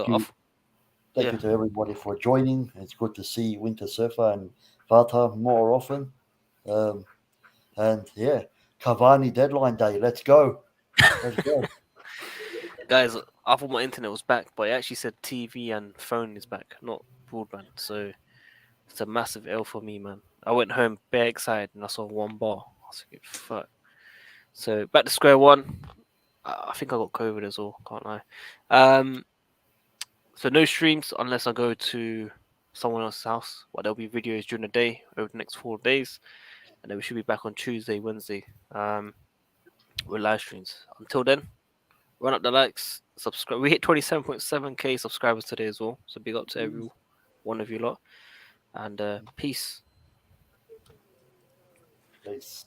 you to everybody for joining. It's good to see Winter Surfer and Vata more often. And yeah, Cavani deadline day. Let's go. Let's go. Guys, I thought my internet was back, but it actually said TV and phone is back, not broadband. So it's a massive L for me, man. I went home bare excited and I saw one bar. I was like, fuck. So back to square one. I think I got COVID as well, can't lie. So no streams unless I go to someone else's house. But there'll be videos during the day over the next 4 days. And then we should be back on Tuesday, Wednesday. With live streams. Until then, run up the likes, subscribe. We hit 27.7k subscribers today as well. So big up to every one of you lot. And peace. Peace.